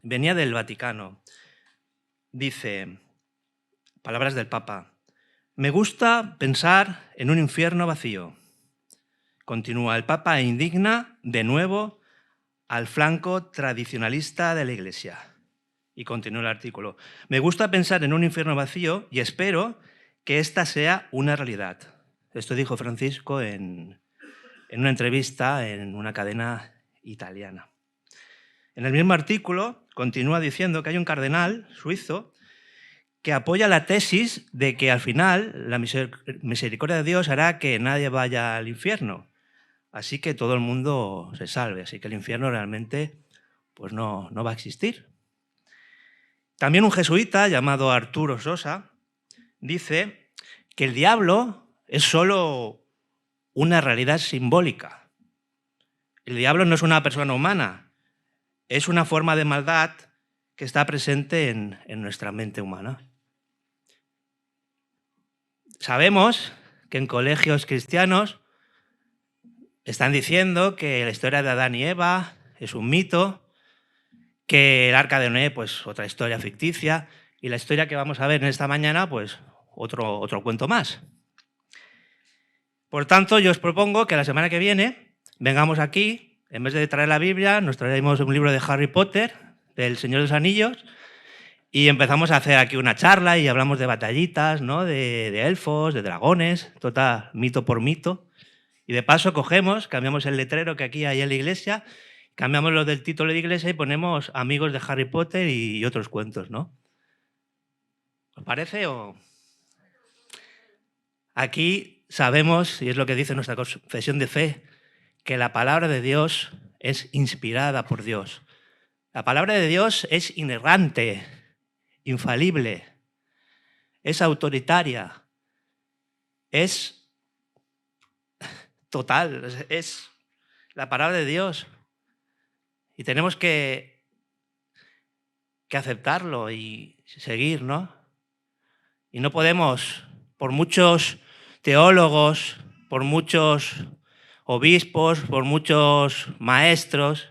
Venía del Vaticano. Dice, palabras del Papa, me gusta pensar en un infierno vacío. Continúa, el Papa indigna de nuevo al flanco tradicionalista de la Iglesia. Y continúa el artículo. Me gusta pensar en un infierno vacío y espero que esta sea una realidad. Esto dijo Francisco en una entrevista en una cadena italiana. En el mismo artículo continúa diciendo que hay un cardenal suizo que apoya la tesis de que al final la misericordia de Dios hará que nadie vaya al infierno. Así que todo el mundo se salve. Así que el infierno realmente pues no va a existir. También un jesuita llamado Arturo Sosa dice que el diablo es solo una realidad simbólica. El diablo no es una persona humana, es una forma de maldad que está presente en nuestra mente humana. Sabemos que en colegios cristianos están diciendo que la historia de Adán y Eva es un mito, que el Arca de Noé, pues otra historia ficticia, y la historia que vamos a ver en esta mañana, pues otro cuento más. Por tanto, yo os propongo que la semana que viene vengamos aquí, en vez de traer la Biblia, nos traemos un libro de Harry Potter, del Señor de los Anillos, y empezamos a hacer aquí una charla y hablamos de batallitas, ¿no? de elfos, de dragones, total, mito por mito. Y de paso cogemos, cambiamos el letrero que aquí hay en la iglesia, cambiamos lo del título de iglesia y ponemos amigos de Harry Potter y otros cuentos, ¿no? ¿Os parece? Aquí sabemos, y es lo que dice nuestra confesión de fe, que la palabra de Dios es inspirada por Dios. La palabra de Dios es inerrante, infalible, es autoritaria, es total, es la palabra de Dios. Y tenemos que aceptarlo y seguir, ¿no? Y no podemos, por muchos teólogos, por muchos obispos, por muchos maestros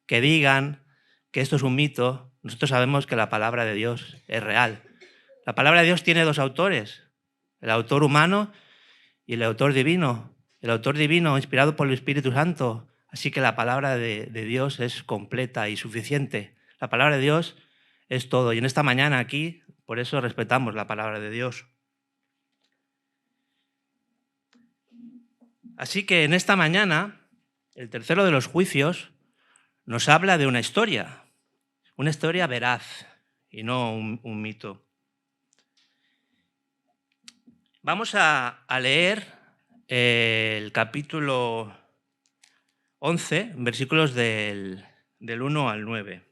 que digan que esto es un mito, nosotros sabemos que la palabra de Dios es real. La palabra de Dios tiene dos autores, el autor humano y el autor divino. El autor divino inspirado por el Espíritu Santo. Así que la palabra de Dios es completa y suficiente. La palabra de Dios es todo. Y en esta mañana aquí, por eso respetamos la palabra de Dios. Así que en esta mañana, el tercero de los juicios nos habla de una historia veraz y no un mito. Vamos a leer el capítulo 11, versículos del 1 al 9.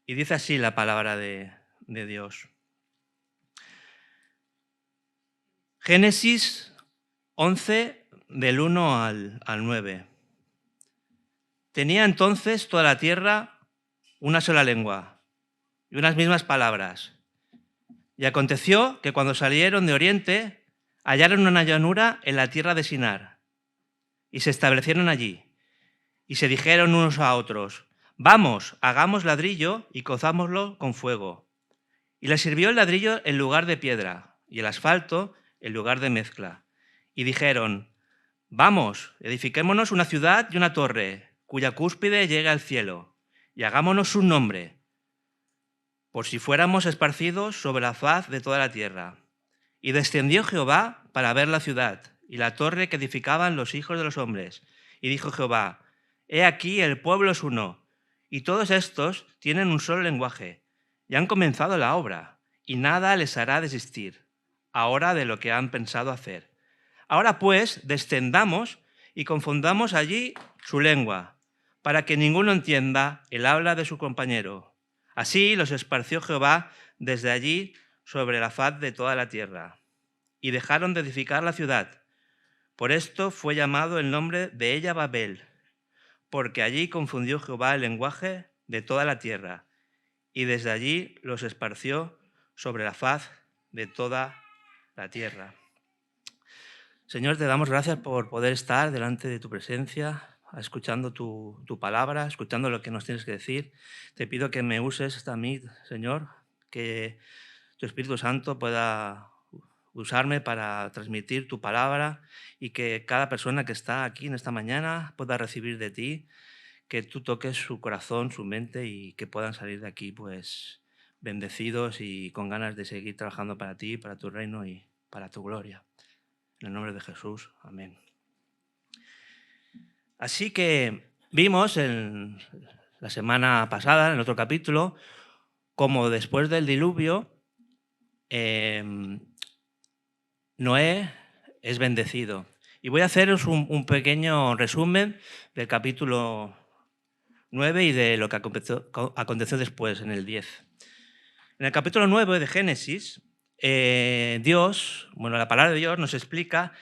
Y dice así la palabra de Dios. Génesis 11, del 1 al 9. Tenía entonces toda la tierra una sola lengua y unas mismas palabras. Y aconteció que cuando salieron de Oriente, hallaron una llanura en la tierra de Sinar, y se establecieron allí. Y se dijeron unos a otros, vamos, hagamos ladrillo y cozámoslo con fuego. Y les sirvió el ladrillo en lugar de piedra, y el asfalto en lugar de mezcla. Y dijeron, vamos, edifiquémonos una ciudad y una torre, cuya cúspide llegue al cielo, y hagámonos un nombre, por si fuéramos esparcidos sobre la faz de toda la tierra. Y descendió Jehová para ver la ciudad y la torre que edificaban los hijos de los hombres. Y dijo Jehová, he aquí el pueblo es uno, y todos estos tienen un solo lenguaje, y han comenzado la obra, y nada les hará desistir ahora de lo que han pensado hacer. Ahora pues, descendamos y confundamos allí su lengua, para que ninguno entienda el habla de su compañero. Así los esparció Jehová desde allí sobre la faz de toda la tierra. Y dejaron de edificar la ciudad. Por esto fue llamado el nombre de ella Babel, porque allí confundió Jehová el lenguaje de toda la tierra. y desde allí los esparció sobre la faz de toda la tierra. Señor, te damos gracias por poder estar delante de tu presencia, escuchando tu palabra, escuchando lo que nos tienes que decir. Te pido que me uses a mí, Señor, que tu Espíritu Santo pueda usarme para transmitir tu palabra y que cada persona que está aquí en esta mañana pueda recibir de ti, que tú toques su corazón, su mente y que puedan salir de aquí pues bendecidos y con ganas de seguir trabajando para ti, para tu reino y para tu gloria. En el nombre de Jesús, amén. Así que vimos en la semana pasada, en otro capítulo, cómo después del diluvio, Noé es bendecido. Y voy a haceros un pequeño resumen del capítulo 9 y de lo que aconteció después, en el 10. En el capítulo 9 de Génesis, la palabra de Dios nos explica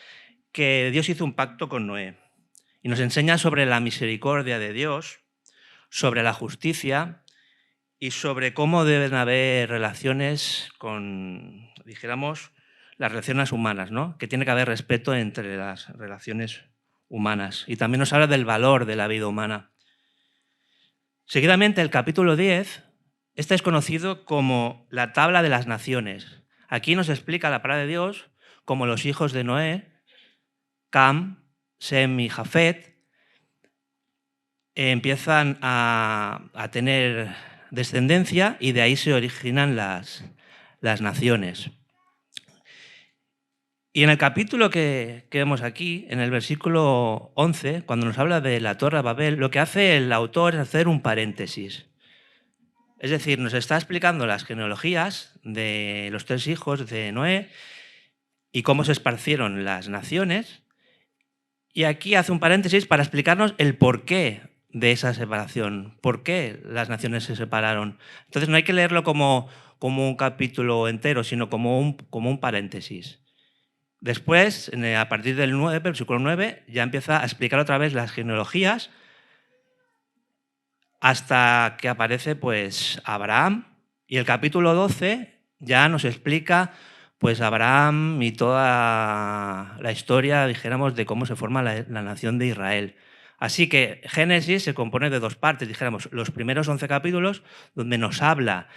que Dios hizo un pacto con Noé y nos enseña sobre la misericordia de Dios, sobre la justicia y sobre cómo deben haber relaciones con, dijéramos, las relaciones humanas, ¿no? Que tiene que haber respeto entre las relaciones humanas. Y también nos habla del valor de la vida humana. Seguidamente, el capítulo 10, este es conocido como la tabla de las naciones. Aquí nos explica la palabra de Dios cómo los hijos de Noé, Cam, Sem y Jafet, empiezan a tener descendencia y de ahí se originan las naciones. Y en el capítulo que vemos aquí, en el versículo 11, cuando nos habla de la Torre de Babel, lo que hace el autor es hacer un paréntesis. Es decir, nos está explicando las genealogías de los 3 hijos de Noé y cómo se esparcieron las naciones. Y aquí hace un paréntesis para explicarnos el porqué de esa separación, por qué las naciones se separaron. Entonces no hay que leerlo como un capítulo entero, sino como un paréntesis. Después, a partir del 9, versículo 9, ya empieza a explicar otra vez las genealogías hasta que aparece pues Abraham, y el capítulo 12 ya nos explica pues Abraham y toda la historia, dijéramos, de cómo se forma la nación de Israel. Así que Génesis se compone de 2 partes, dijéramos, los primeros 11 capítulos donde nos habla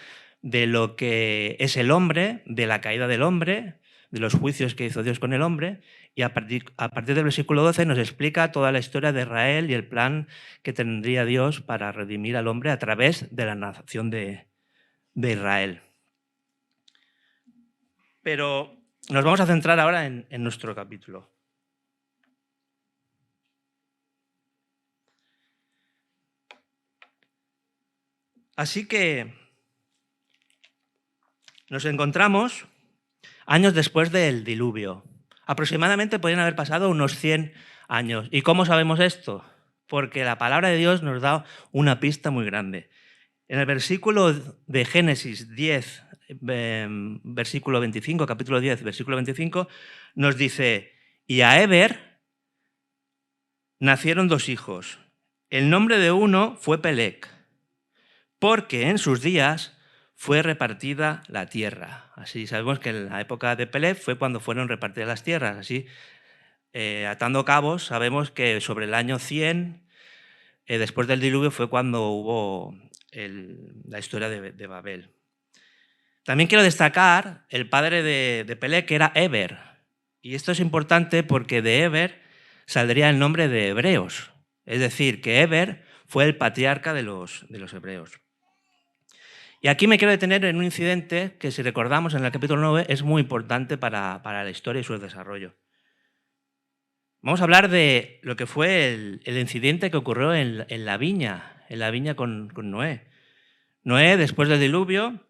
de lo que es el hombre, de la caída del hombre, de los juicios que hizo Dios con el hombre, y a partir del versículo 12 nos explica toda la historia de Israel y el plan que tendría Dios para redimir al hombre a través de la nación de Israel. Pero nos vamos a centrar ahora en nuestro capítulo. Así que nos encontramos años después del diluvio. Aproximadamente podrían haber pasado unos 100 años. ¿Y cómo sabemos esto? Porque la palabra de Dios nos da una pista muy grande. En el versículo de Génesis 10, versículo 25, capítulo 10, versículo 25, nos dice: y a Eber nacieron 2 hijos. El nombre de uno fue Pelec, porque en sus días fue repartida la tierra. Así sabemos que en la época de Pelec fue cuando fueron repartidas las tierras. Así, atando cabos, sabemos que sobre el año 100, después del diluvio, fue cuando hubo la historia de Babel. También quiero destacar el padre de Pelec, que era Eber. Y esto es importante porque de Eber saldría el nombre de hebreos. Es decir, que Eber fue el patriarca de los hebreos. Y aquí me quiero detener en un incidente que, si recordamos en el capítulo 9, es muy importante para la historia y su desarrollo. Vamos a hablar de lo que fue el incidente que ocurrió en la viña con Noé. Noé, después del diluvio,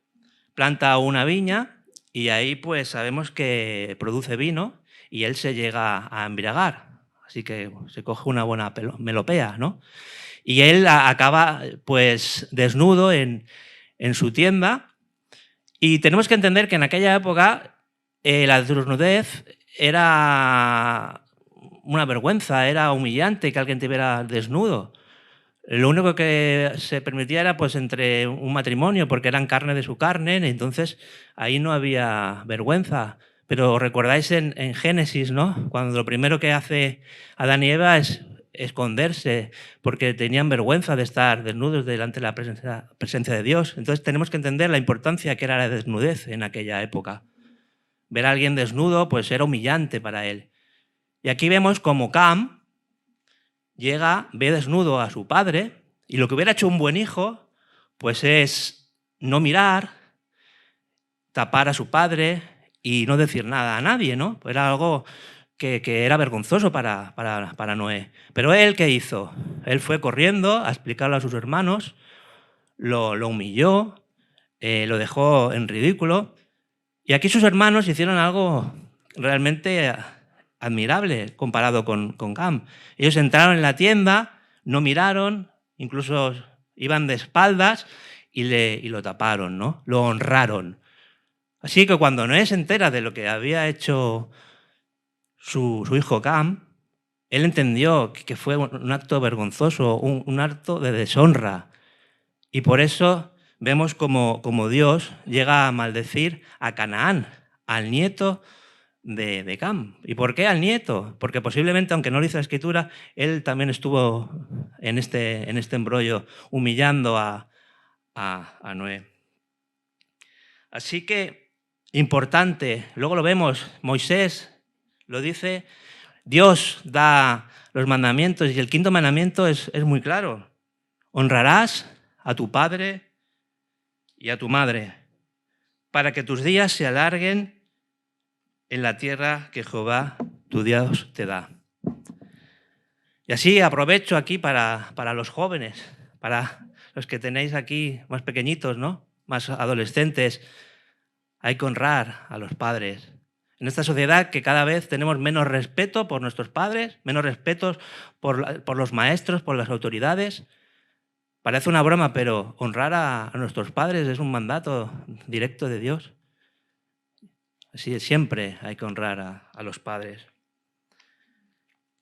planta una viña y ahí pues sabemos que produce vino y él se llega a embriagar. Así que se coge una buena melopea, ¿no? Y él acaba pues desnudo en su tienda, y tenemos que entender que en aquella época la desnudez era una vergüenza, era humillante que alguien te viera desnudo. Lo único que se permitía era pues entre un matrimonio, porque eran carne de su carne, y entonces ahí no había vergüenza. Pero recordáis en Génesis, ¿no? Cuando lo primero que hace Adán y Eva es esconderse, porque tenían vergüenza de estar desnudos delante de la presencia de Dios. Entonces tenemos que entender la importancia que era la desnudez en aquella época. Ver a alguien desnudo pues era humillante para él. Y aquí vemos como Cam llega, ve desnudo a su padre, y lo que hubiera hecho un buen hijo pues es no mirar, tapar a su padre y no decir nada a nadie, ¿no? Era algo que era vergonzoso para Noé. Pero él, ¿qué hizo? Él fue corriendo a explicarlo a sus hermanos, lo humilló, lo dejó en ridículo. Y aquí sus hermanos hicieron algo realmente admirable comparado con Cam. Ellos entraron en la tienda, no miraron, incluso iban de espaldas y lo taparon, ¿no? Lo honraron. Así que cuando Noé se entera de lo que había hecho su hijo Cam, él entendió que fue un acto vergonzoso, un acto de deshonra. Y por eso vemos como Dios llega a maldecir a Canaán, al nieto de Cam. ¿Y por qué al nieto? Porque posiblemente, aunque no lo hizo la Escritura, él también estuvo en este embrollo humillando a Noé. Así que, importante, luego lo vemos, Moisés lo dice, Dios da los mandamientos y el quinto mandamiento es muy claro. Honrarás a tu padre y a tu madre, para que tus días se alarguen en la tierra que Jehová, tu Dios, te da. Y así aprovecho aquí para los jóvenes, para los que tenéis aquí más pequeñitos, ¿no? Más adolescentes. Hay que honrar a los padres. En esta sociedad que cada vez tenemos menos respeto por nuestros padres, menos respeto por los maestros, por las autoridades. Parece una broma, pero honrar a nuestros padres es un mandato directo de Dios. Así es, siempre hay que honrar a los padres.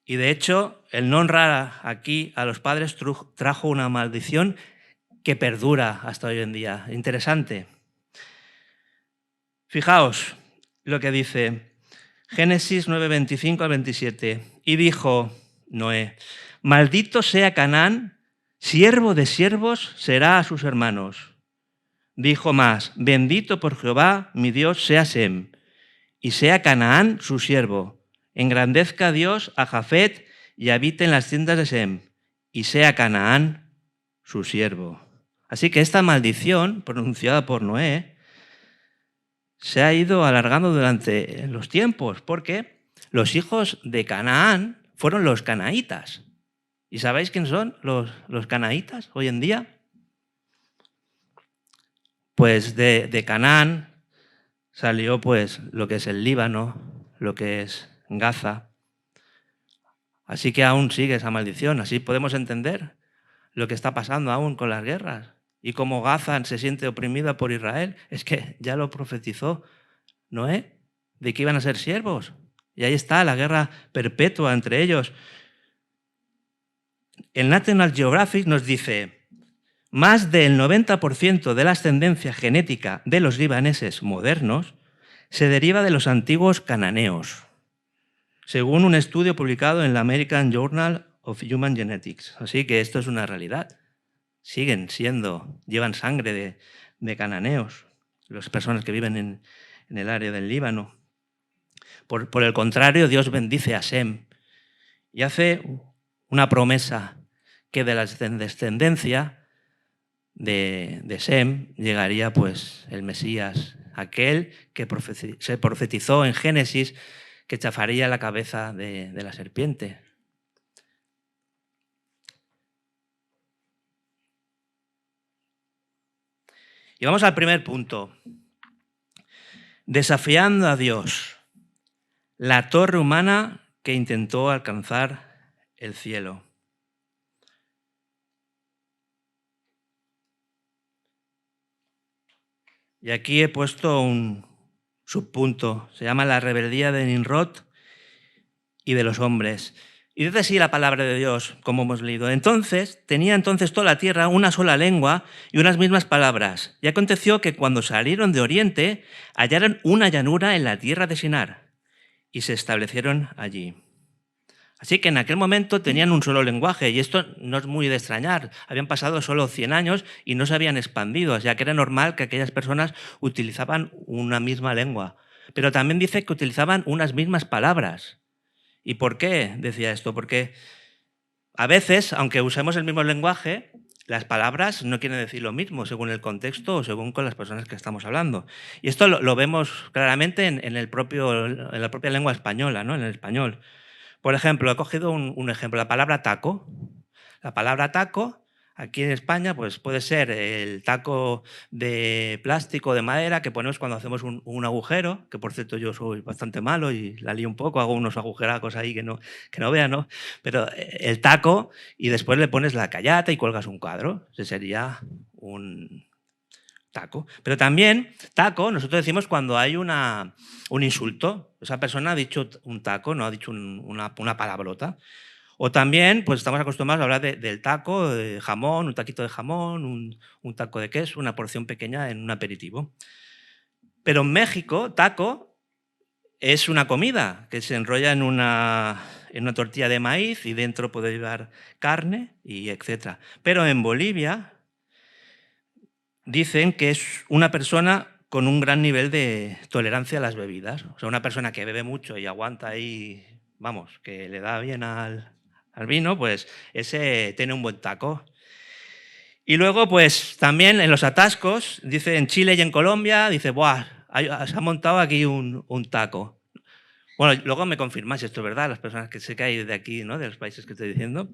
Y de hecho, el no honrar aquí a los padres trajo una maldición que perdura hasta hoy en día. Interesante. Fijaos lo que dice Génesis 9, 25 al 27. Y dijo Noé, maldito sea Canaán, siervo de siervos será a sus hermanos. Dijo más, bendito por Jehová, mi Dios, sea Sem, y sea Canaán su siervo. Engrandezca Dios a Jafet y habite en las tiendas de Sem, y sea Canaán su siervo. Así que esta maldición pronunciada por Noé se ha ido alargando durante los tiempos, porque los hijos de Canaán fueron los canaítas. ¿Y sabéis quién son los canaítas hoy en día? Pues de Canaán salió pues lo que es el Líbano, lo que es Gaza. Así que aún sigue esa maldición. Así podemos entender lo que está pasando aún con las guerras y cómo Gaza se siente oprimida por Israel. Es que ya lo profetizó Noé, de que iban a ser siervos. Y ahí está la guerra perpetua entre ellos. El National Geographic nos dice, más del 90% de la ascendencia genética de los libaneses modernos se deriva de los antiguos cananeos, según un estudio publicado en la American Journal of Human Genetics. Así que esto es una realidad. Llevan sangre de cananeos, las personas que viven en el área del Líbano. Por el contrario, Dios bendice a Sem y hace una promesa que de la descendencia de Sem llegaría pues el Mesías, aquel que se profetizó en Génesis que chafaría la cabeza de la serpiente. Y vamos al primer punto. Desafiando a Dios, la torre humana que intentó alcanzar el cielo. Y aquí he puesto un subpunto, se llama la rebeldía de Nimrod y de los hombres. Y dice así la palabra de Dios, como hemos leído. Tenía entonces toda la tierra una sola lengua y unas mismas palabras. Y aconteció que cuando salieron de Oriente, hallaron una llanura en la tierra de Sinar y se establecieron allí. Así que en aquel momento tenían un solo lenguaje, y esto no es muy de extrañar. Habían pasado solo 100 años y no se habían expandido, o sea que era normal que aquellas personas utilizaban una misma lengua. Pero también dice que utilizaban unas mismas palabras. ¿Y por qué decía esto? Porque a veces, aunque usemos el mismo lenguaje, las palabras no quieren decir lo mismo según el contexto o según con las personas que estamos hablando. Y esto lo vemos claramente en la propia lengua española, ¿no? En el español. Por ejemplo, he cogido un ejemplo, la palabra taco. La palabra taco, aquí en España, pues puede ser el taco de plástico, de madera, que ponemos cuando hacemos un agujero, que por cierto yo soy bastante malo y la lío un poco, hago unos agujeracos ahí que no vean, ¿no? Pero el taco, y después le pones la callata y cuelgas un cuadro. Ese sería un taco. Pero también, taco, nosotros decimos cuando hay un insulto. Esa persona ha dicho un taco, no ha dicho una palabrota. O también, pues estamos acostumbrados a hablar del taco, de jamón, un taquito de jamón, un taco de queso, una porción pequeña en un aperitivo. Pero en México, taco es una comida que se enrolla en una tortilla de maíz y dentro puede llevar carne y etc. Pero en Bolivia dicen que es una persona con un gran nivel de tolerancia a las bebidas. O sea, una persona que bebe mucho y aguanta ahí, vamos, que le da bien al vino, pues ese tiene un buen taco. Y luego, pues también en los atascos, dice en Chile y en Colombia, dice, ¡buah! Se ha montado aquí un taco. Bueno, luego me confirmáis esto, ¿verdad? Las personas que sé que hay de aquí, ¿no? De los países que estoy diciendo.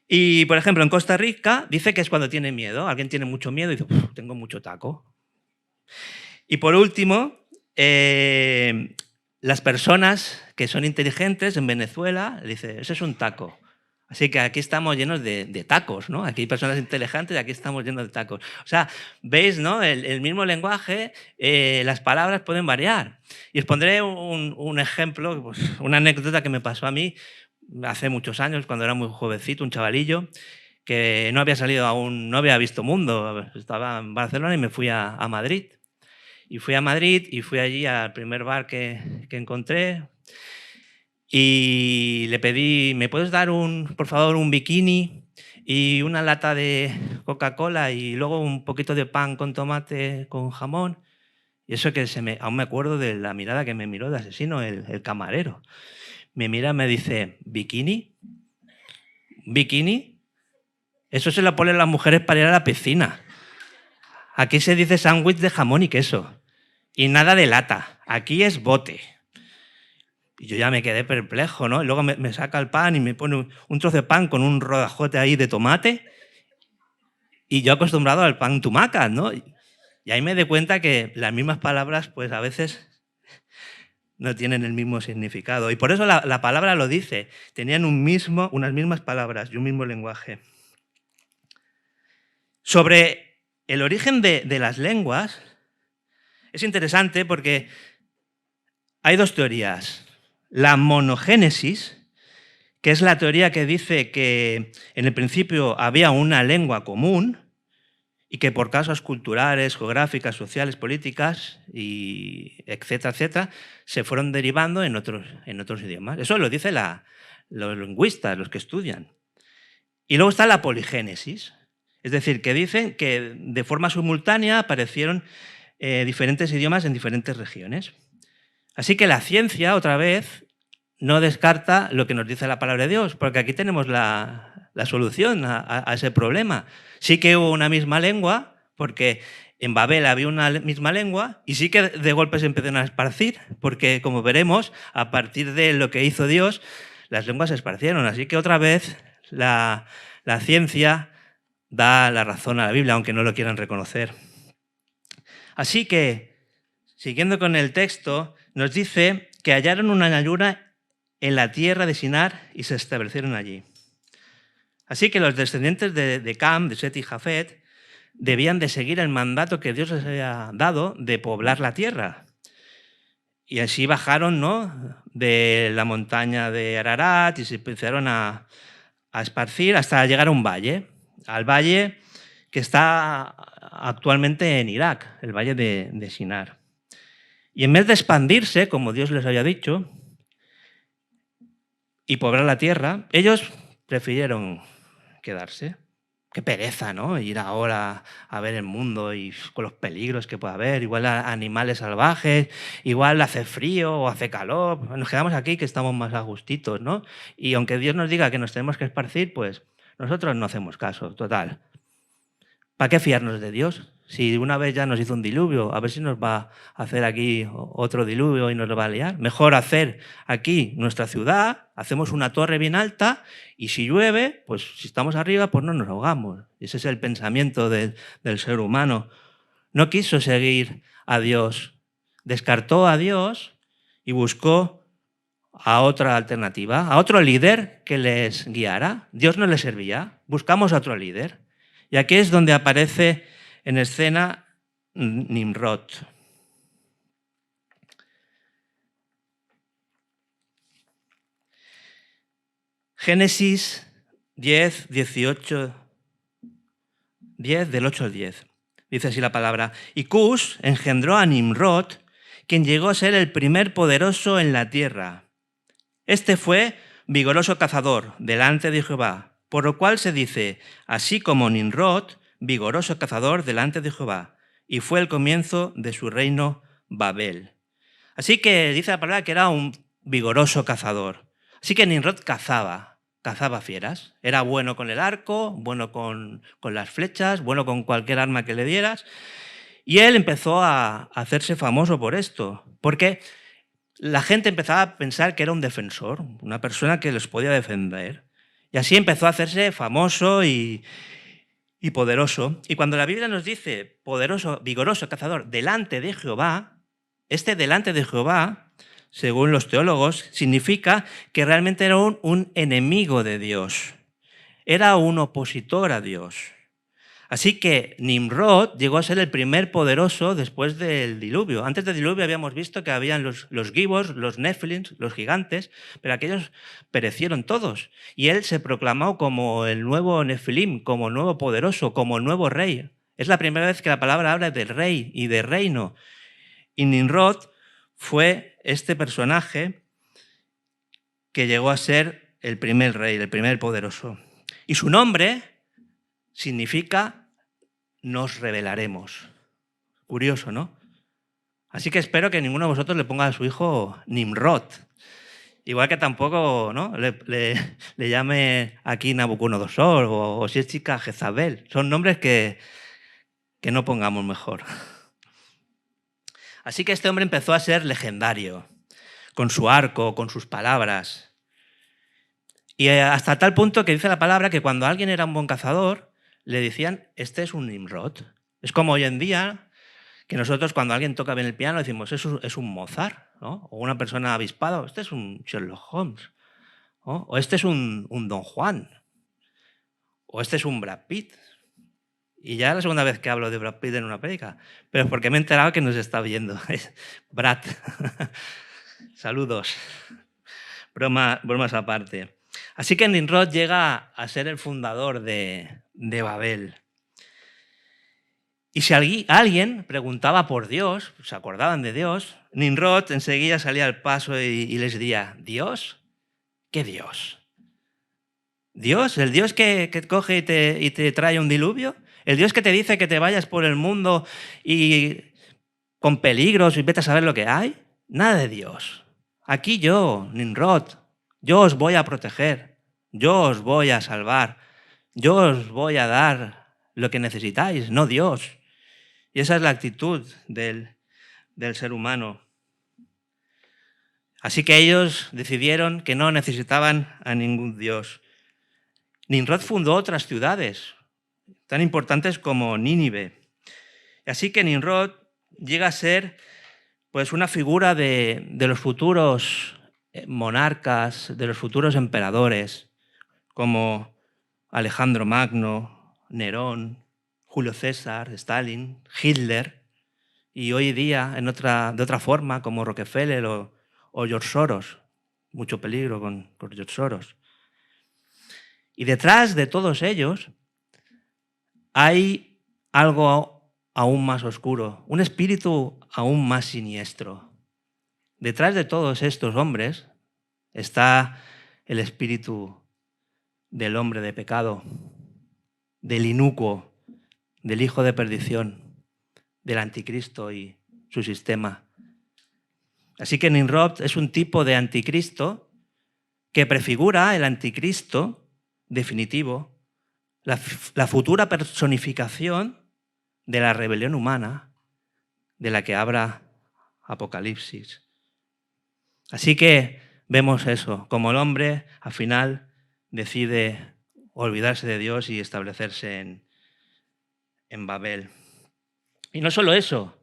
Y, por ejemplo, en Costa Rica dice que es cuando tiene miedo. Alguien tiene mucho miedo y dice, tengo mucho taco. Y por último, las personas que son inteligentes en Venezuela, dice, ese es un taco. Así que aquí estamos llenos de tacos, ¿no? Aquí hay personas inteligentes y aquí estamos llenos de tacos. O sea, veis, ¿no? El mismo lenguaje, las palabras pueden variar. Y os pondré un ejemplo, pues, una anécdota que me pasó a mí hace muchos años, cuando era muy jovencito, un chavalillo, que no había salido aún, no había visto mundo. Estaba en Barcelona y me fui a Madrid. Y fui a Madrid y fui allí al primer bar que encontré y le pedí, ¿me puedes dar por favor, un bikini y una lata de Coca-Cola y luego un poquito de pan con tomate con jamón? Y eso que aún me acuerdo de la mirada que me miró de asesino el camarero. Me mira y me dice, ¿bikini? ¿Bikini? Eso se lo ponen las mujeres para ir a la piscina. Aquí se dice sándwich de jamón y queso. Y nada de lata. Aquí es bote. Y yo ya me quedé perplejo, ¿no? Y luego me saca el pan y me pone un trozo de pan con un rodajote ahí de tomate. Y yo acostumbrado al pan tumaca, ¿no? Y ahí me di cuenta que las mismas palabras, pues a veces no tienen el mismo significado. Y por eso la palabra lo dice. Tenían unas mismas palabras y un mismo lenguaje. Sobre el origen de las lenguas, es interesante porque hay dos teorías. La monogénesis, que es la teoría que dice que en el principio había una lengua común y que por causas culturales, geográficas, sociales, políticas, y etcétera, etcétera, se fueron derivando en otros idiomas. Eso lo dicen los lingüistas, los que estudian. Y luego está la poligénesis, es decir, que dicen que de forma simultánea aparecieron diferentes idiomas en diferentes regiones. Así que la ciencia, otra vez, no descarta lo que nos dice la palabra de Dios, porque aquí tenemos la solución a ese problema. Sí que hubo una misma lengua, porque en Babel había una misma lengua, y sí que de golpe se empezaron a esparcir, porque como veremos, a partir de lo que hizo Dios, las lenguas se esparcieron. Así que otra vez la ciencia da la razón a la Biblia, aunque no lo quieran reconocer. Así que, siguiendo con el texto, nos dice que hallaron una llanura en la tierra de Sinar y se establecieron allí. Así que los descendientes de Cam, de Set y Jafet, debían de seguir el mandato que Dios les había dado de poblar la tierra. Y así bajaron, ¿no?, de la montaña de Ararat y se empezaron a esparcir hasta llegar a un valle, al valle que está actualmente en Irak, el valle de Sinar. Y en vez de expandirse, como Dios les había dicho, y poblar la tierra, ellos prefirieron quedarse. Qué pereza, ¿no? Ir ahora a ver el mundo y con los peligros que puede haber, igual animales salvajes, igual hace frío o hace calor, nos quedamos aquí que estamos más a gustitos, ¿no? Y aunque Dios nos diga que nos tenemos que esparcir, pues nosotros no hacemos caso, total. ¿Para qué fiarnos de Dios? Si una vez ya nos hizo un diluvio, a ver si nos va a hacer aquí otro diluvio y nos lo va a liar. Mejor hacer aquí nuestra ciudad, hacemos una torre bien alta y si llueve, pues si estamos arriba, pues no nos ahogamos. Ese es el pensamiento del ser humano. No quiso seguir a Dios, descartó a Dios y buscó a otra alternativa, a otro líder que les guiara. Dios no les servía, buscamos a otro líder. Y aquí es donde aparece en escena Nimrod. Génesis 10, 18, 10, del 8 al 10. Dice así la palabra. Y Cus engendró a Nimrod, quien llegó a ser el primer poderoso en la tierra. Este fue vigoroso cazador delante de Jehová, por lo cual se dice, así como Nimrod, vigoroso cazador delante de Jehová, y fue el comienzo de su reino Babel. Así que dice la palabra que era un vigoroso cazador. Así que Nimrod cazaba fieras. Era bueno con el arco, bueno con las flechas, bueno con cualquier arma que le dieras. Y él empezó a hacerse famoso por esto, porque la gente empezaba a pensar que era un defensor, una persona que les podía defender. Y así empezó a hacerse famoso y poderoso. Y cuando la Biblia nos dice poderoso, vigoroso cazador delante de Jehová, este delante de Jehová, según los teólogos, significa que realmente era un enemigo de Dios. Era un opositor a Dios. Así que Nimrod llegó a ser el primer poderoso después del diluvio. Antes del diluvio habíamos visto que habían los gibos, los nefilins, los gigantes, pero aquellos perecieron todos. Y él se proclamó como el nuevo nefilim, como nuevo poderoso, como nuevo rey. Es la primera vez que la palabra habla del rey y de reino. Y Nimrod fue este personaje que llegó a ser el primer rey, el primer poderoso. Y su nombre significa nos revelaremos. Curioso, ¿no? Así que espero que ninguno de vosotros le ponga a su hijo Nimrod. Igual que tampoco, ¿no?, le llame aquí Nabucodonosor o si es chica Jezabel. Son nombres que no pongamos mejor. Así que este hombre empezó a ser legendario, con su arco, con sus palabras. Y hasta tal punto que dice la palabra que cuando alguien era un buen cazador, le decían, este es un Nimrod. Es como hoy en día que nosotros cuando alguien toca bien el piano decimos, es un Mozart, ¿no? O una persona avispada, este es un Sherlock Holmes, ¿no? O este es un Don Juan, o este es un Brad Pitt. Y ya es la segunda vez que hablo de Brad Pitt en una prédica, pero es porque me he enterado que nos está viendo. Brad. Saludos. Bromas aparte. Así que Nimrod llega a ser el fundador de Babel. Y si alguien preguntaba por Dios, se acordaban de Dios, Nimrod enseguida salía al paso y les diría, ¿Dios? ¿Qué Dios? ¿Dios? ¿El Dios que coge y te trae un diluvio? ¿El Dios que te dice que te vayas por el mundo y con peligros y vete a saber lo que hay? Nada de Dios. Aquí yo, Nimrod, yo os voy a proteger, yo os voy a salvar, yo os voy a dar lo que necesitáis, no Dios. Y esa es la actitud del ser humano. Así que ellos decidieron que no necesitaban a ningún Dios. Nimrod fundó otras ciudades tan importantes como Nínive. Así que Nimrod llega a ser pues, una figura de los futuros monarcas, de los futuros emperadores, como Alejandro Magno, Nerón, Julio César, Stalin, Hitler y hoy día de otra forma, como Rockefeller o George Soros. Mucho peligro con George Soros. Y detrás de todos ellos hay algo aún más oscuro, un espíritu aún más siniestro. Detrás de todos estos hombres está el espíritu del hombre de pecado, del inicuo, del hijo de perdición, del anticristo y su sistema. Así que Nimrod es un tipo de anticristo que prefigura el anticristo definitivo, la futura personificación de la rebelión humana de la que habla Apocalipsis. Así que vemos eso, como el hombre al final decide olvidarse de Dios y establecerse en Babel. Y no solo eso,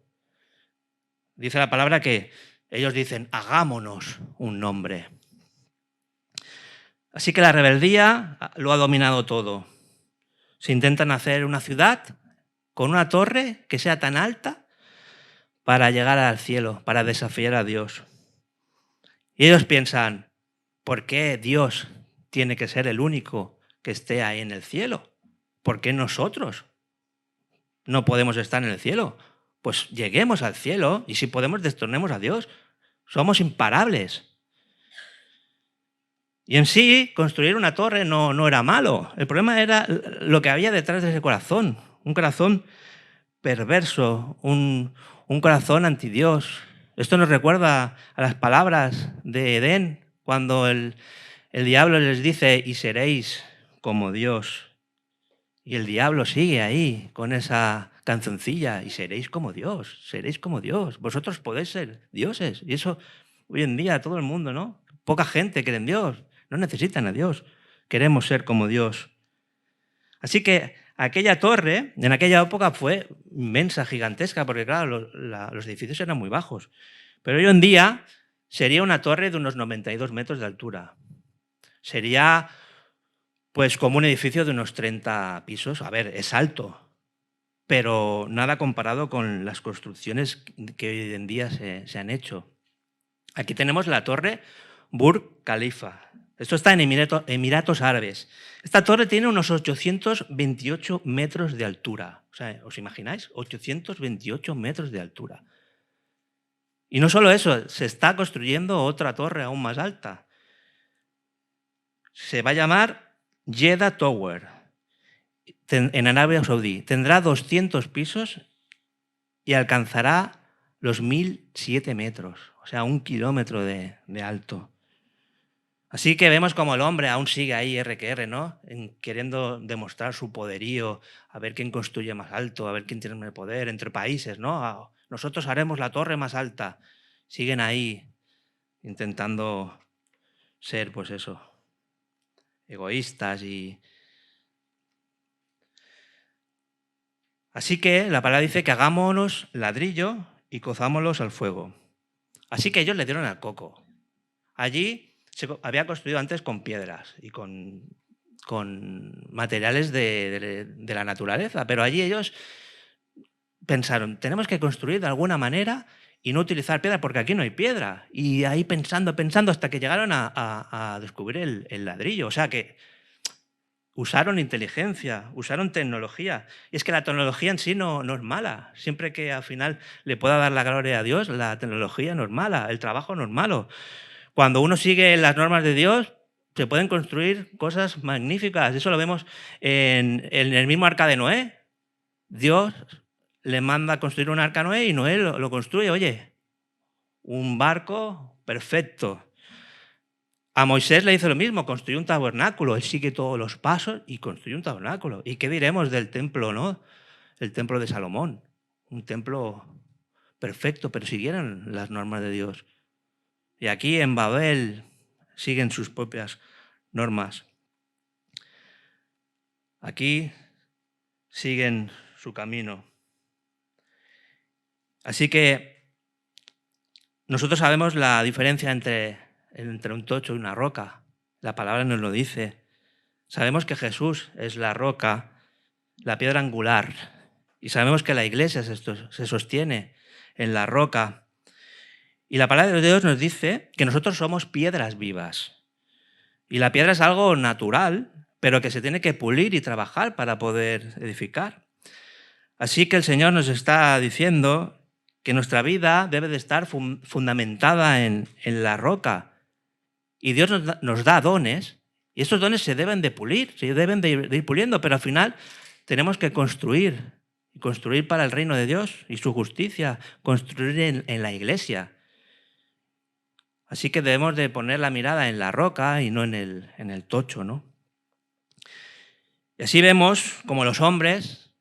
dice la palabra que ellos dicen, hagámonos un nombre. Así que la rebeldía lo ha dominado todo. Se intentan hacer una ciudad con una torre que sea tan alta para llegar al cielo, para desafiar a Dios. Y ellos piensan, ¿por qué Dios tiene que ser el único que esté ahí en el cielo? ¿Por qué nosotros no podemos estar en el cielo? Pues lleguemos al cielo y si podemos destronemos a Dios. Somos imparables. Y en sí, construir una torre no era malo. El problema era lo que había detrás de ese corazón. Un corazón perverso, un corazón antidios. Esto nos recuerda a las palabras de Edén, cuando el diablo les dice, y seréis como Dios. Y el diablo sigue ahí con esa canzoncilla, y seréis como Dios, seréis como Dios. Vosotros podéis ser dioses. Y eso hoy en día todo el mundo, ¿no? Poca gente cree en Dios. No necesitan a Dios. Queremos ser como Dios. Así que aquella torre, en aquella época, fue inmensa, gigantesca, porque claro, los edificios eran muy bajos. Pero hoy en día sería una torre de unos 92 metros de altura. Sería pues como un edificio de unos 30 pisos. A ver, es alto, pero nada comparado con las construcciones que hoy en día se han hecho. Aquí tenemos la torre Burj Khalifa. Esto está en Emiratos Árabes. Esta torre tiene unos 828 metros de altura. O sea, ¿os imagináis? 828 metros de altura. Y no solo eso, se está construyendo otra torre aún más alta. Se va a llamar Jeddah Tower, en Arabia Saudí. Tendrá 200 pisos y alcanzará los 1007 metros, o sea, 1 kilómetro de alto. Así que vemos como el hombre aún sigue ahí, R, ¿no? Queriendo demostrar su poderío, a ver quién construye más alto, a ver quién tiene el poder entre países, ¿no? Nosotros haremos la torre más alta. Siguen ahí intentando ser, pues eso, egoístas y... Así que la palabra dice que hagámonos ladrillo y cozámoslos al fuego. Así que ellos le dieron al coco. Allí se había construido antes con piedras y con materiales de la naturaleza, pero allí ellos pensaron, tenemos que construir de alguna manera y no utilizar piedra porque aquí no hay piedra. Y ahí pensando hasta que llegaron a descubrir el ladrillo. O sea que usaron inteligencia, usaron tecnología. Y es que la tecnología en sí no es mala. Siempre que al final le pueda dar la gloria a Dios, la tecnología no es mala, el trabajo no es malo. Cuando uno sigue las normas de Dios, se pueden construir cosas magníficas. Eso lo vemos en el mismo arca de Noé. Dios le manda a construir un arca a Noé y Noé lo construye. Oye, un barco perfecto. A Moisés le hizo lo mismo, construyó un tabernáculo. Él sigue todos los pasos y construyó un tabernáculo. ¿Y qué diremos del templo, no? El templo de Salomón. Un templo perfecto, pero siguieron las normas de Dios. Y aquí en Babel siguen sus propias normas. Aquí siguen su camino. Así que nosotros sabemos la diferencia entre un tocho y una roca. La palabra nos lo dice. Sabemos que Jesús es la roca, la piedra angular, Y sabemos que la iglesia se sostiene en la roca. Y la palabra de Dios nos dice que nosotros somos piedras vivas. Y la piedra es algo natural, pero que se tiene que pulir y trabajar para poder edificar. Así que el Señor nos está diciendo que nuestra vida debe de estar fundamentada en la roca. Y Dios nos da dones, y estos dones se deben de pulir, se deben de ir puliendo, pero al final tenemos que construir para el reino de Dios y su justicia, construir en la iglesia. Así que debemos de poner la mirada en la roca y no en el tocho, ¿no? Y así vemos como los hombres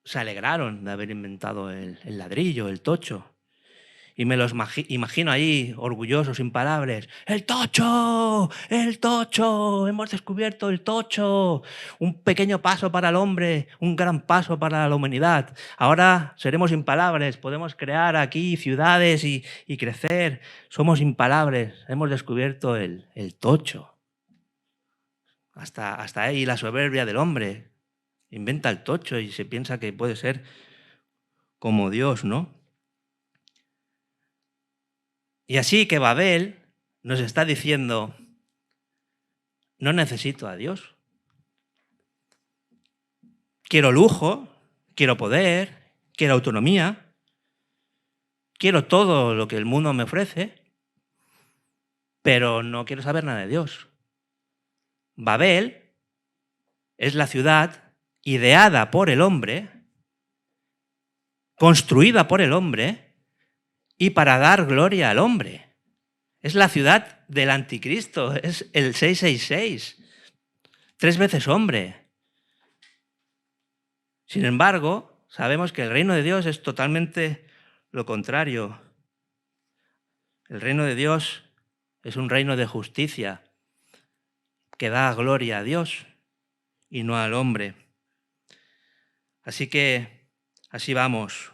se alegraron de haber inventado el ladrillo, el tocho. Y me los imagino ahí, orgullosos, sin palabras. ¡El tocho! ¡El tocho! ¡Hemos descubierto el tocho! Un pequeño paso para el hombre, un gran paso para la humanidad. Ahora seremos impalables, podemos crear aquí ciudades y crecer. Somos impalables, hemos descubierto el tocho. Hasta ahí la soberbia del hombre. Inventa el tocho y se piensa que puede ser como Dios, ¿no? Y así que Babel nos está diciendo, no necesito a Dios. Quiero lujo, quiero poder, quiero autonomía, quiero todo lo que el mundo me ofrece, pero no quiero saber nada de Dios. Babel es la ciudad ideada por el hombre, construida por el hombre y para dar gloria al hombre. Es la ciudad del anticristo, es el 666, 3 veces hombre. Sin embargo, sabemos que el reino de Dios es totalmente lo contrario. El reino de Dios es un reino de justicia que da gloria a Dios y no al hombre. Así que así vamos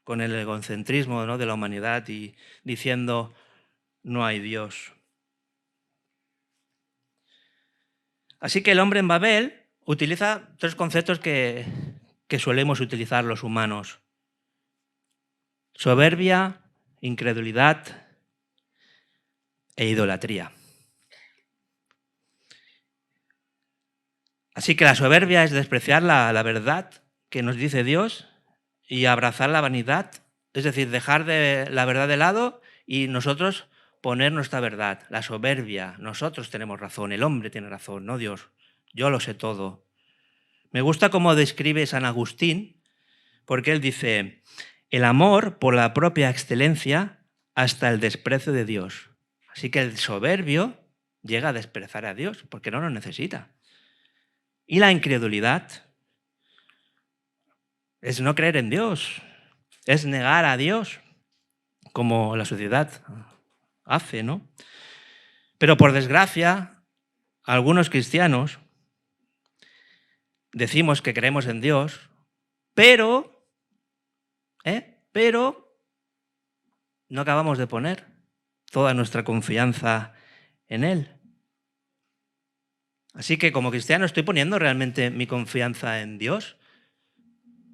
con el egocentrismo, ¿no?, de la humanidad y diciendo no hay Dios. Así que el hombre en Babel utiliza 3 conceptos que solemos utilizar los humanos: soberbia, incredulidad e idolatría. Así que la soberbia es despreciar la verdad que nos dice Dios y abrazar la vanidad, es decir, dejar la verdad de lado y nosotros poner nuestra verdad. La soberbia, nosotros tenemos razón, el hombre tiene razón, no Dios. Yo lo sé todo. Me gusta cómo describe San Agustín, porque él dice, el amor por la propia excelencia hasta el desprecio de Dios. Así que el soberbio llega a despreciar a Dios porque no lo necesita. Y la incredulidad es no creer en Dios, es negar a Dios, como la sociedad hace, ¿no? Pero por desgracia, algunos cristianos decimos que creemos en Dios, pero no acabamos de poner toda nuestra confianza en Él. Así que como cristiano, ¿estoy poniendo realmente mi confianza en Dios?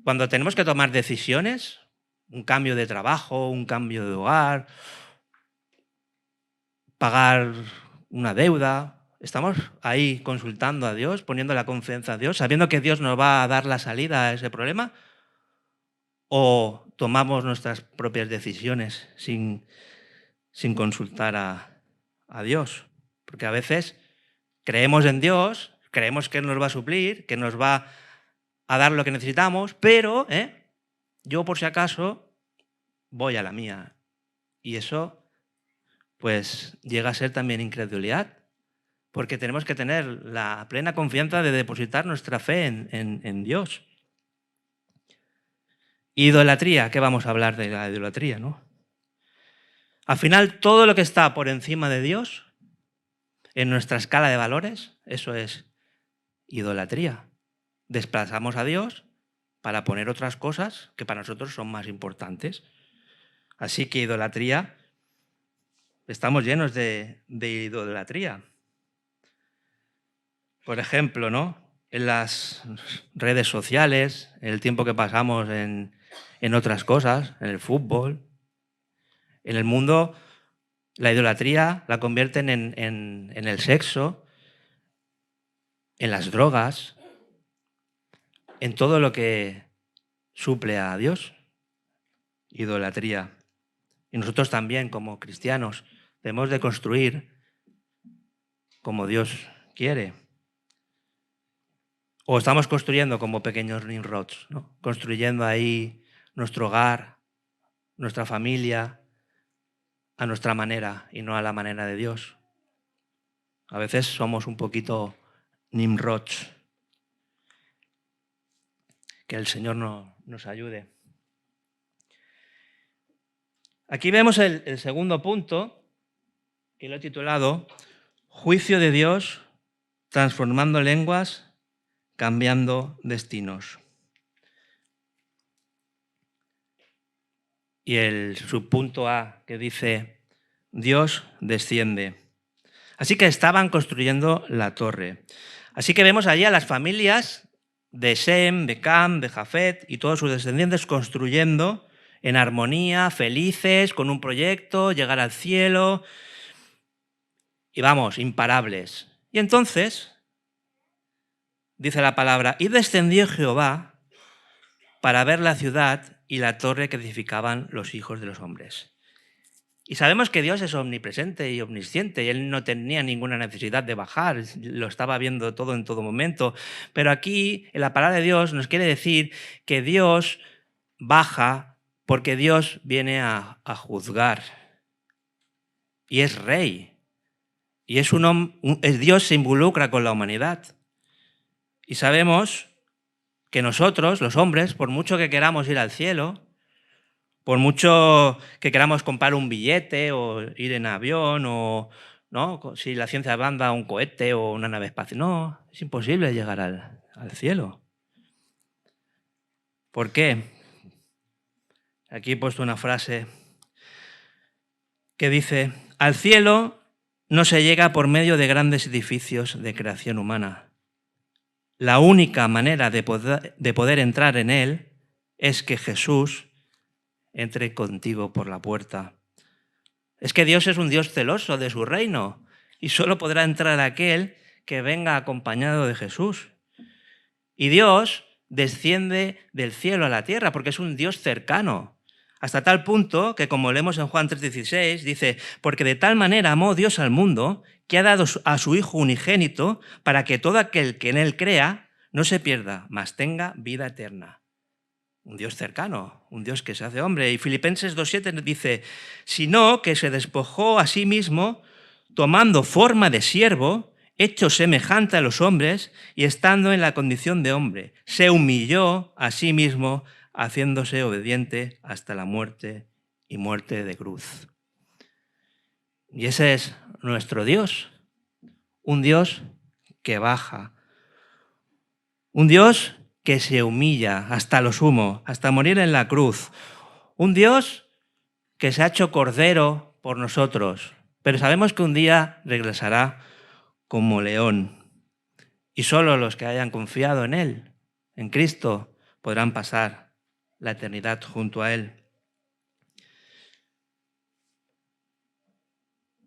Cuando tenemos que tomar decisiones, un cambio de trabajo, un cambio de hogar, pagar una deuda, ¿estamos ahí consultando a Dios, poniendo la confianza a Dios, sabiendo que Dios nos va a dar la salida a ese problema? ¿O tomamos nuestras propias decisiones sin consultar a Dios? Porque a veces creemos en Dios, creemos que Él nos va a suplir, que nos va a dar lo que necesitamos, pero yo por si acaso voy a la mía. Y eso pues llega a ser también incredulidad, porque tenemos que tener la plena confianza de depositar nuestra fe en Dios. Idolatría, ¿qué vamos a hablar de la idolatría, no? Al final, todo lo que está por encima de Dios, en nuestra escala de valores, eso es idolatría. Desplazamos a Dios para poner otras cosas que para nosotros son más importantes. Así que idolatría, estamos llenos de idolatría. Por ejemplo, ¿no? en las redes sociales, en el tiempo que pasamos en otras cosas, en el fútbol. En el mundo, la idolatría la convierten en el sexo, en las drogas, en todo lo que suple a Dios. Idolatría. Y nosotros también, como cristianos, debemos de construir como Dios quiere. O estamos construyendo como pequeños Nimrods, ¿no? Construyendo ahí nuestro hogar, nuestra familia, a nuestra manera y no a la manera de Dios. A veces somos un poquito Nimrods. Que el Señor nos ayude. Aquí vemos el segundo punto, que lo he titulado Juicio de Dios, transformando lenguas, cambiando destinos. Y el subpunto A, que dice, Dios desciende. Así que estaban construyendo la torre. Así que vemos allí a las familias de Sem, de Cam, de Jafet y todos sus descendientes construyendo en armonía, felices, con un proyecto, llegar al cielo, y vamos, imparables. Y entonces, dice la palabra, y descendió Jehová para ver la ciudad y la torre que edificaban los hijos de los hombres. Y sabemos que Dios es omnipresente y omnisciente, y Él no tenía ninguna necesidad de bajar, lo estaba viendo todo en todo momento. Pero aquí, en la palabra de Dios, nos quiere decir que Dios baja porque Dios viene a juzgar. Y es rey. Y Dios se involucra con la humanidad. Y sabemos que nosotros, los hombres, por mucho que queramos ir al cielo, por mucho que queramos comprar un billete o ir en avión o ¿no? Si la ciencia manda un cohete o una nave espacial, no, es imposible llegar al cielo. ¿Por qué? Aquí he puesto una frase que dice, al cielo no se llega por medio de grandes edificios de creación humana. La única manera de poder entrar en él es que Jesús entre contigo por la puerta. Es que Dios es un Dios celoso de su reino y solo podrá entrar aquel que venga acompañado de Jesús. Y Dios desciende del cielo a la tierra porque es un Dios cercano. Hasta tal punto que, como leemos en Juan 3,16, dice, porque de tal manera amó Dios al mundo que ha dado a su Hijo unigénito para que todo aquel que en él crea no se pierda, mas tenga vida eterna. Un Dios cercano, un Dios que se hace hombre. Y Filipenses 2,7 dice, sino que se despojó a sí mismo, tomando forma de siervo, hecho semejante a los hombres y estando en la condición de hombre. Se humilló a sí mismo, haciéndose obediente hasta la muerte y muerte de cruz. Y ese es nuestro Dios, un Dios que baja, un Dios que se humilla hasta lo sumo, hasta morir en la cruz. Un Dios que se ha hecho cordero por nosotros, pero sabemos que un día regresará como león. Y solo los que hayan confiado en Él, en Cristo, podrán pasar la eternidad junto a Él.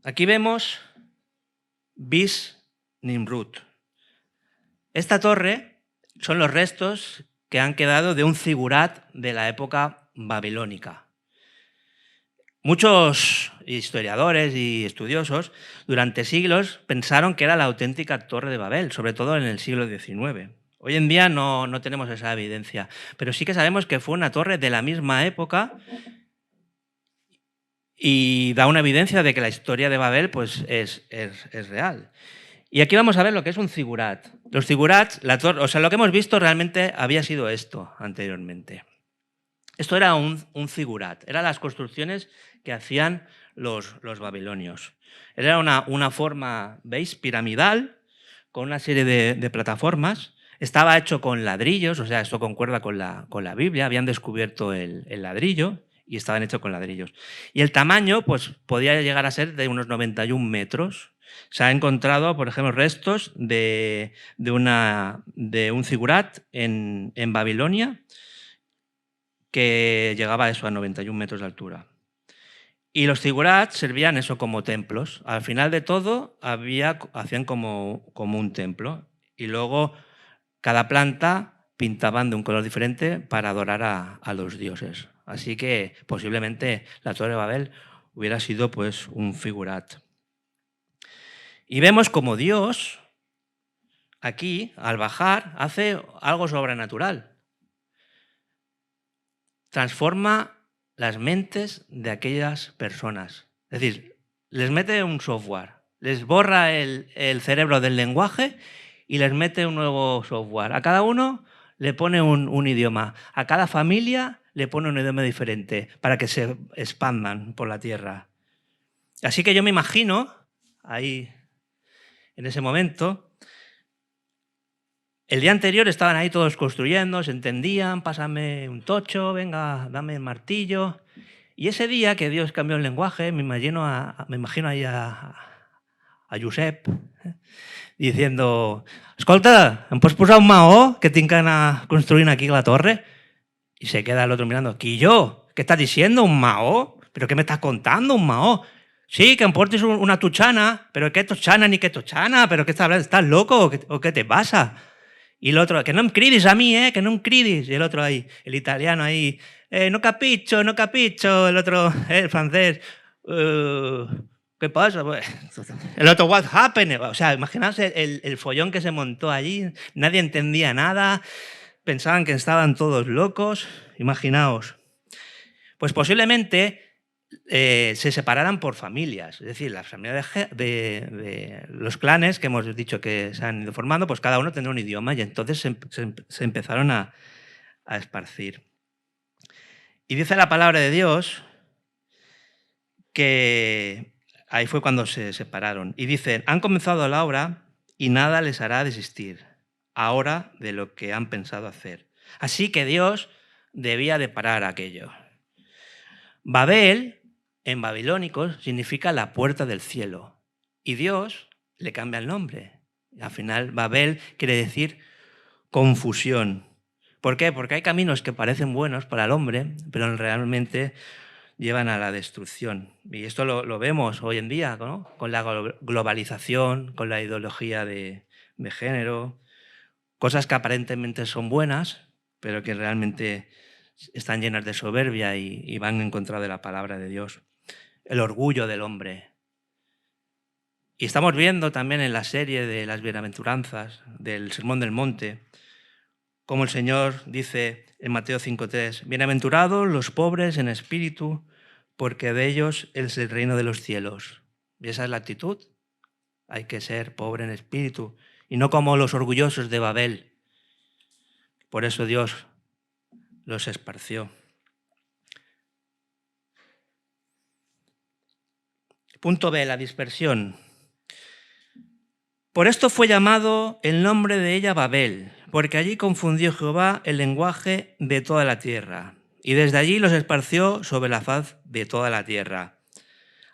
Aquí vemos Bis Nimrut. Esta torre son los restos que han quedado de un zigurat de la época babilónica. Muchos historiadores y estudiosos durante siglos pensaron que era la auténtica Torre de Babel, sobre todo en el siglo XIX. Hoy en día no tenemos esa evidencia, pero sí que sabemos que fue una torre de la misma época y da una evidencia de que la historia de Babel pues, es real. Y aquí vamos a ver lo que es un zigurat. Los zigurats, lo que hemos visto realmente había sido esto anteriormente. Esto era un zigurat, eran las construcciones que hacían los babilonios. Era una forma, ¿veis?, piramidal, con una serie de plataformas. Estaba hecho con ladrillos, o sea, esto concuerda con la Biblia, habían descubierto el ladrillo y estaban hechos con ladrillos. Y el tamaño pues, podía llegar a ser de unos 91 metros. Se ha encontrado, por ejemplo, restos de un zigurat en Babilonia que llegaba a eso, a 91 metros de altura. Y los zigurats servían eso como templos. Al final de todo hacían como un templo. Y luego cada planta pintaban de un color diferente para adorar a los dioses. Así que posiblemente la Torre de Babel hubiera sido pues un figurat. Y vemos como Dios aquí, al bajar, hace algo sobrenatural. Transforma las mentes de aquellas personas. Es decir, les mete un software, les borra el cerebro del lenguaje y les mete un nuevo software. A cada uno le pone un idioma. A cada familia le pone un idioma diferente para que se expandan por la tierra. Así que yo me imagino, ahí, en ese momento, el día anterior estaban ahí todos construyendo, se entendían, pásame un tocho, venga, dame el martillo. Y ese día que Dios cambió el lenguaje, me imagino ahí a Josep diciendo: escolta, em pots posar un maó que tinc que anar construint aquí la torre? Y se queda el otro mirando: ¿Quillo? ¿Qué estás diciendo? ¿Un maó? ¿Pero qué me estás contando? ¿Un maó? Sí, que em portis una tuchana. ¿Pero qué tuchana ni qué tuchana? ¿Pero qué estás hablando? ¿Estás loco o qué te pasa? Y el otro: que no em cridis a mí, que no em cridis. Y el otro ahí, el italiano ahí: no capicho, no capicho. El otro, el francés: ¿qué pasa? El otro: what happened? O sea, imaginaos el follón que se montó allí. Nadie entendía nada. Pensaban que estaban todos locos. Imaginaos. Pues posiblemente se separaran por familias. Es decir, las familias de los clanes que hemos dicho que se han ido formando, pues cada uno tendrá un idioma y entonces se empezaron a esparcir. Y dice la palabra de Dios que ahí fue cuando se separaron. Y dicen: han comenzado la obra y nada les hará desistir ahora de lo que han pensado hacer. Así que Dios debía de parar aquello. Babel, en babilónico, significa la puerta del cielo. Y Dios le cambia el nombre. Al final, Babel quiere decir confusión. ¿Por qué? Porque hay caminos que parecen buenos para el hombre, pero realmente llevan a la destrucción. Y esto lo vemos hoy en día, ¿no? Con la globalización, con la ideología de género, cosas que aparentemente son buenas, pero que realmente están llenas de soberbia y van en contra de la palabra de Dios. El orgullo del hombre. Y estamos viendo también en la serie de las bienaventuranzas, del Sermón del Monte, como el Señor dice en Mateo 5:3: bienaventurados los pobres en espíritu, porque de ellos es el reino de los cielos. Y esa es la actitud. Hay que ser pobre en espíritu y no como los orgullosos de Babel. Por eso Dios los esparció. Punto B, la dispersión. Por esto fue llamado el nombre de ella Babel, porque allí confundió Jehová el lenguaje de toda la tierra, y desde allí los esparció sobre la faz de toda la tierra.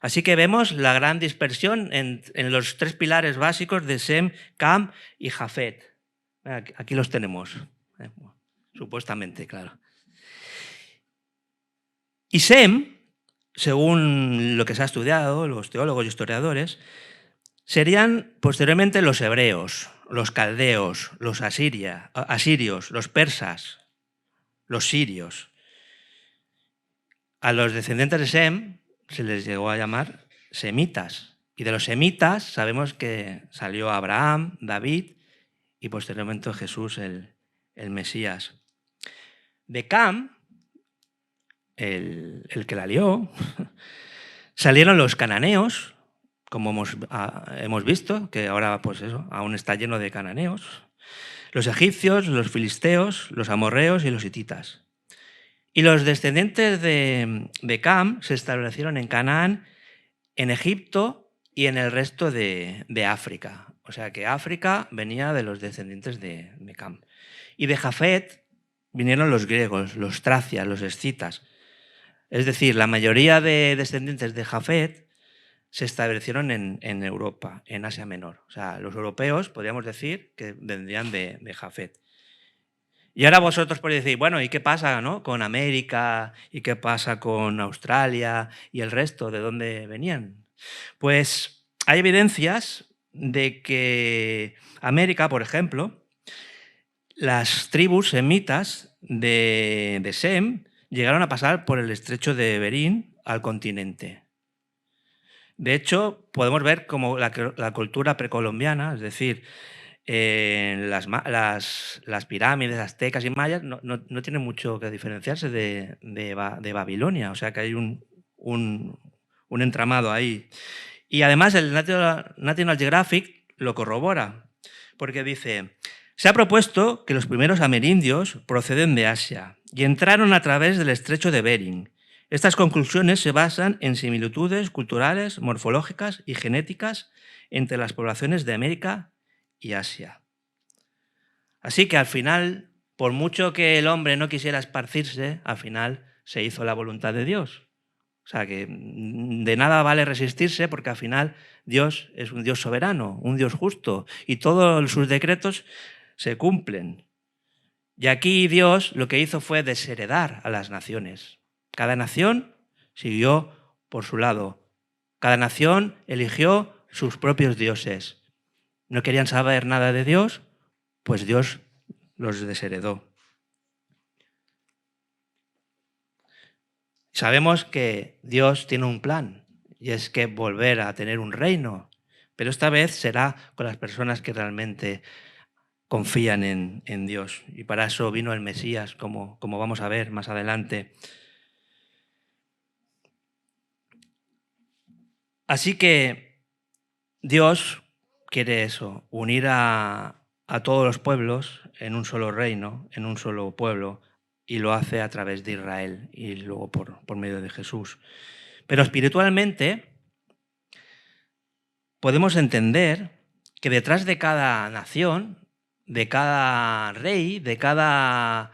Así que vemos la gran dispersión en los tres pilares básicos de Sem, Cam y Jafet. Aquí los tenemos, supuestamente, claro. Y Sem, según lo que se ha estudiado, los teólogos y historiadores, serían posteriormente los hebreos, los caldeos, los asirios, los persas, los sirios. A los descendientes de Sem se les llegó a llamar semitas. Y de los semitas sabemos que salió Abraham, David y posteriormente Jesús, el Mesías. De Cam, el que la lió, salieron los cananeos, como hemos visto, que ahora pues eso, aún está lleno de cananeos, los egipcios, los filisteos, los amorreos y los hititas. Y los descendientes de Cam se establecieron en Canaán, en Egipto y en el resto de África. O sea que África venía de los descendientes de Cam. Y de Jafet vinieron los griegos, los tracias, los escitas. Es decir, la mayoría de descendientes de Jafet se establecieron en Europa, en Asia Menor. O sea, los europeos podríamos decir que vendrían de Jafet. Y ahora vosotros podéis decir, bueno, ¿y qué pasa, no? Con América, ¿y qué pasa con Australia y el resto? ¿De dónde venían? Pues hay evidencias de que América, por ejemplo, las tribus semitas de Sem llegaron a pasar por el estrecho de Berín al continente. De hecho, podemos ver como la cultura precolombiana, es decir, las pirámides aztecas y mayas no tienen mucho que diferenciarse de Babilonia, o sea que hay un entramado ahí. Y además el National Geographic lo corrobora, porque dice, se ha propuesto que los primeros amerindios proceden de Asia y entraron a través del estrecho de Bering. Estas conclusiones se basan en similitudes culturales, morfológicas y genéticas entre las poblaciones de América y Asia. Así que al final, por mucho que el hombre no quisiera esparcirse, al final se hizo la voluntad de Dios. O sea que de nada vale resistirse porque al final Dios es un Dios soberano, un Dios justo y todos sus decretos se cumplen. Y aquí Dios lo que hizo fue desheredar a las naciones. Cada nación siguió por su lado. Cada nación eligió sus propios dioses. No querían saber nada de Dios, pues Dios los desheredó. Sabemos que Dios tiene un plan y es que volver a tener un reino, pero esta vez será con las personas que realmente confían en Dios. Y para eso vino el Mesías, como vamos a ver más adelante. Así que Dios quiere eso, unir a todos los pueblos en un solo reino, en un solo pueblo, y lo hace a través de Israel y luego por medio de Jesús. Pero espiritualmente podemos entender que detrás de cada nación, de cada rey, de cada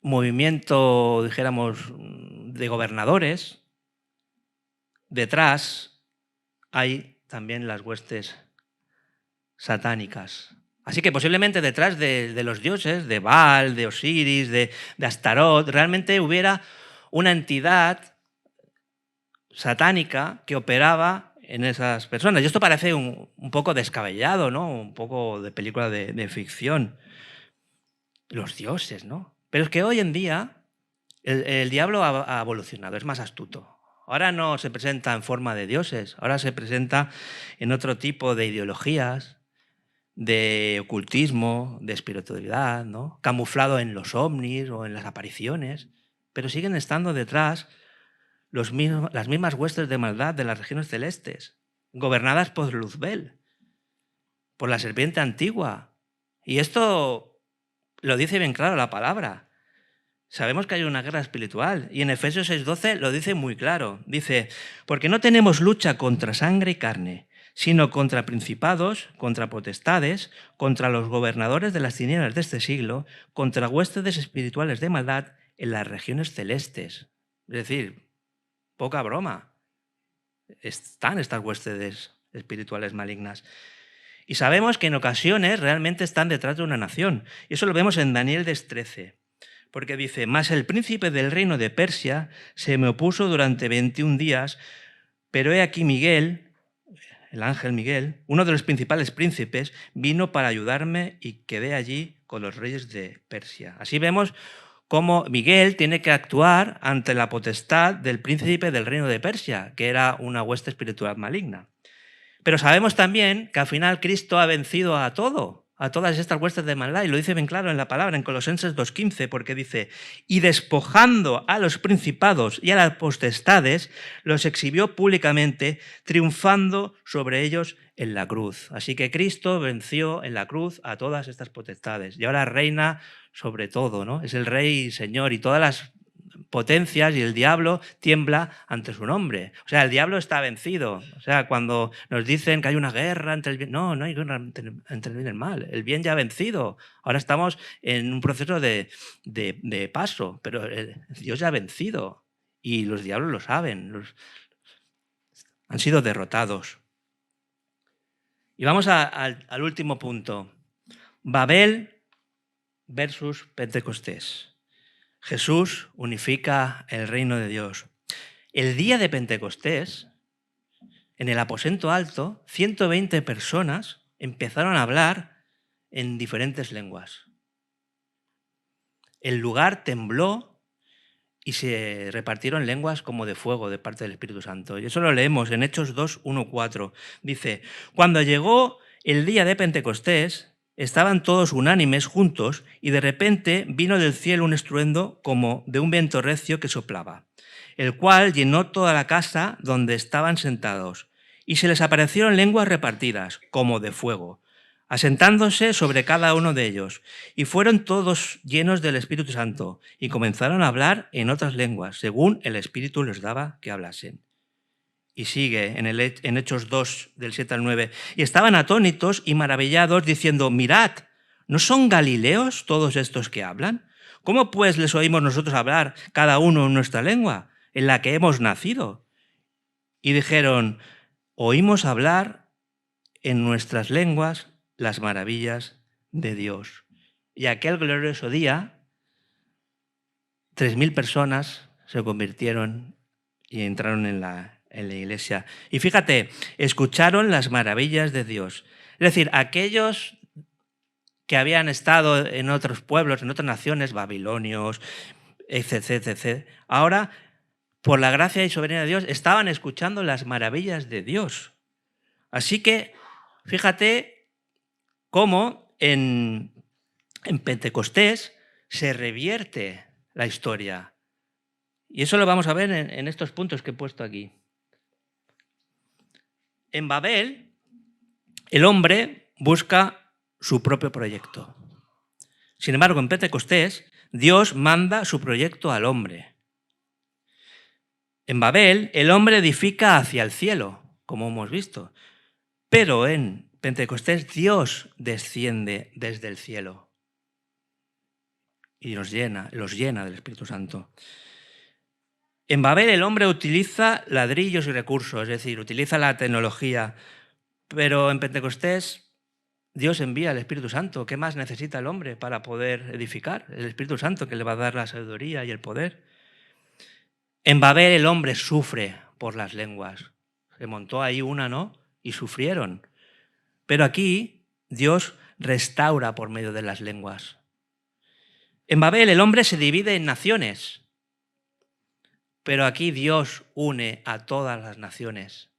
movimiento, dijéramos, de gobernadores, detrás hay también las huestes satánicas. Así que posiblemente detrás de los dioses, de Baal, de Osiris, de Astarot, realmente hubiera una entidad satánica que operaba en esas personas. Y esto parece un poco descabellado, ¿no? Un poco de película de ficción. Los dioses, ¿no? Pero es que hoy en día el diablo ha evolucionado, es más astuto. Ahora no se presenta en forma de dioses, ahora se presenta en otro tipo de ideologías, de ocultismo, de espiritualidad, ¿no? Camuflado en los ovnis o en las apariciones, pero siguen estando detrás las mismas huestes de maldad de las regiones celestes, gobernadas por Luzbel, por la serpiente antigua. Y esto lo dice bien claro la palabra. Sabemos que hay una guerra espiritual y en Efesios 6:12 lo dice muy claro. Dice, porque no tenemos lucha contra sangre y carne, sino contra principados, contra potestades, contra los gobernadores de las tinieblas de este siglo, contra huestes espirituales de maldad en las regiones celestes. Es decir, poca broma. Están estas huestes espirituales malignas. Y sabemos que en ocasiones realmente están detrás de una nación. Y eso lo vemos en Daniel 13. Porque dice, mas el príncipe del reino de Persia se me opuso durante 21 días, pero he aquí Miguel, el ángel Miguel, uno de los principales príncipes, vino para ayudarme y quedé allí con los reyes de Persia. Así vemos cómo Miguel tiene que actuar ante la potestad del príncipe del reino de Persia, que era una hueste espiritual maligna. Pero sabemos también que al final Cristo ha vencido a todo, a todas estas huestes de maldad, y lo dice bien claro en la palabra, en Colosenses 2:15, porque dice, y despojando a los principados y a las potestades, los exhibió públicamente, triunfando sobre ellos en la cruz. Así que Cristo venció en la cruz a todas estas potestades, y ahora reina sobre todo, ¿no? Es el Rey y Señor, y todas las potencias y el diablo tiembla ante su nombre. O sea, el diablo está vencido. O sea, cuando nos dicen que hay una guerra entre el bien... No, no hay guerra entre el bien y el mal. El bien ya ha vencido. Ahora estamos en un proceso de paso, pero Dios ya ha vencido. Y los diablos lo saben. han sido derrotados. Y vamos al último punto. Babel versus Pentecostés. Jesús unifica el reino de Dios. El día de Pentecostés, en el aposento alto, 120 personas empezaron a hablar en diferentes lenguas. El lugar tembló y se repartieron lenguas como de fuego de parte del Espíritu Santo. Y eso lo leemos en Hechos 2, 1, 4. Dice, cuando llegó el día de Pentecostés, estaban todos unánimes juntos y de repente vino del cielo un estruendo como de un viento recio que soplaba, el cual llenó toda la casa donde estaban sentados, y se les aparecieron lenguas repartidas, como de fuego, asentándose sobre cada uno de ellos, y fueron todos llenos del Espíritu Santo, y comenzaron a hablar en otras lenguas, según el Espíritu les daba que hablasen. Y sigue en Hechos 2, del 7 al 9. Y estaban atónitos y maravillados, diciendo, mirad, ¿no son galileos todos estos que hablan? ¿Cómo pues les oímos nosotros hablar, cada uno en nuestra lengua, en la que hemos nacido? Y dijeron, oímos hablar en nuestras lenguas las maravillas de Dios. Y aquel glorioso día, 3.000 personas se convirtieron y entraron en la iglesia. Y fíjate, escucharon las maravillas de Dios. Es decir, aquellos que habían estado en otros pueblos, en otras naciones, babilonios, etc., ahora, por la gracia y soberanía de Dios, estaban escuchando las maravillas de Dios. Así que, fíjate cómo en Pentecostés se revierte la historia. Y eso lo vamos a ver en estos puntos que he puesto aquí. En Babel, el hombre busca su propio proyecto. Sin embargo, en Pentecostés, Dios manda su proyecto al hombre. En Babel, el hombre edifica hacia el cielo, como hemos visto. Pero en Pentecostés, Dios desciende desde el cielo y los llena del Espíritu Santo. En Babel el hombre utiliza ladrillos y recursos, es decir, utiliza la tecnología, pero en Pentecostés Dios envía el Espíritu Santo. ¿Qué más necesita el hombre para poder edificar? El Espíritu Santo que le va a dar la sabiduría y el poder. En Babel el hombre sufre por las lenguas. Se montó ahí una, ¿no? Y sufrieron. Pero aquí Dios restaura por medio de las lenguas. En Babel el hombre se divide en naciones. Pero aquí Dios une a todas las naciones.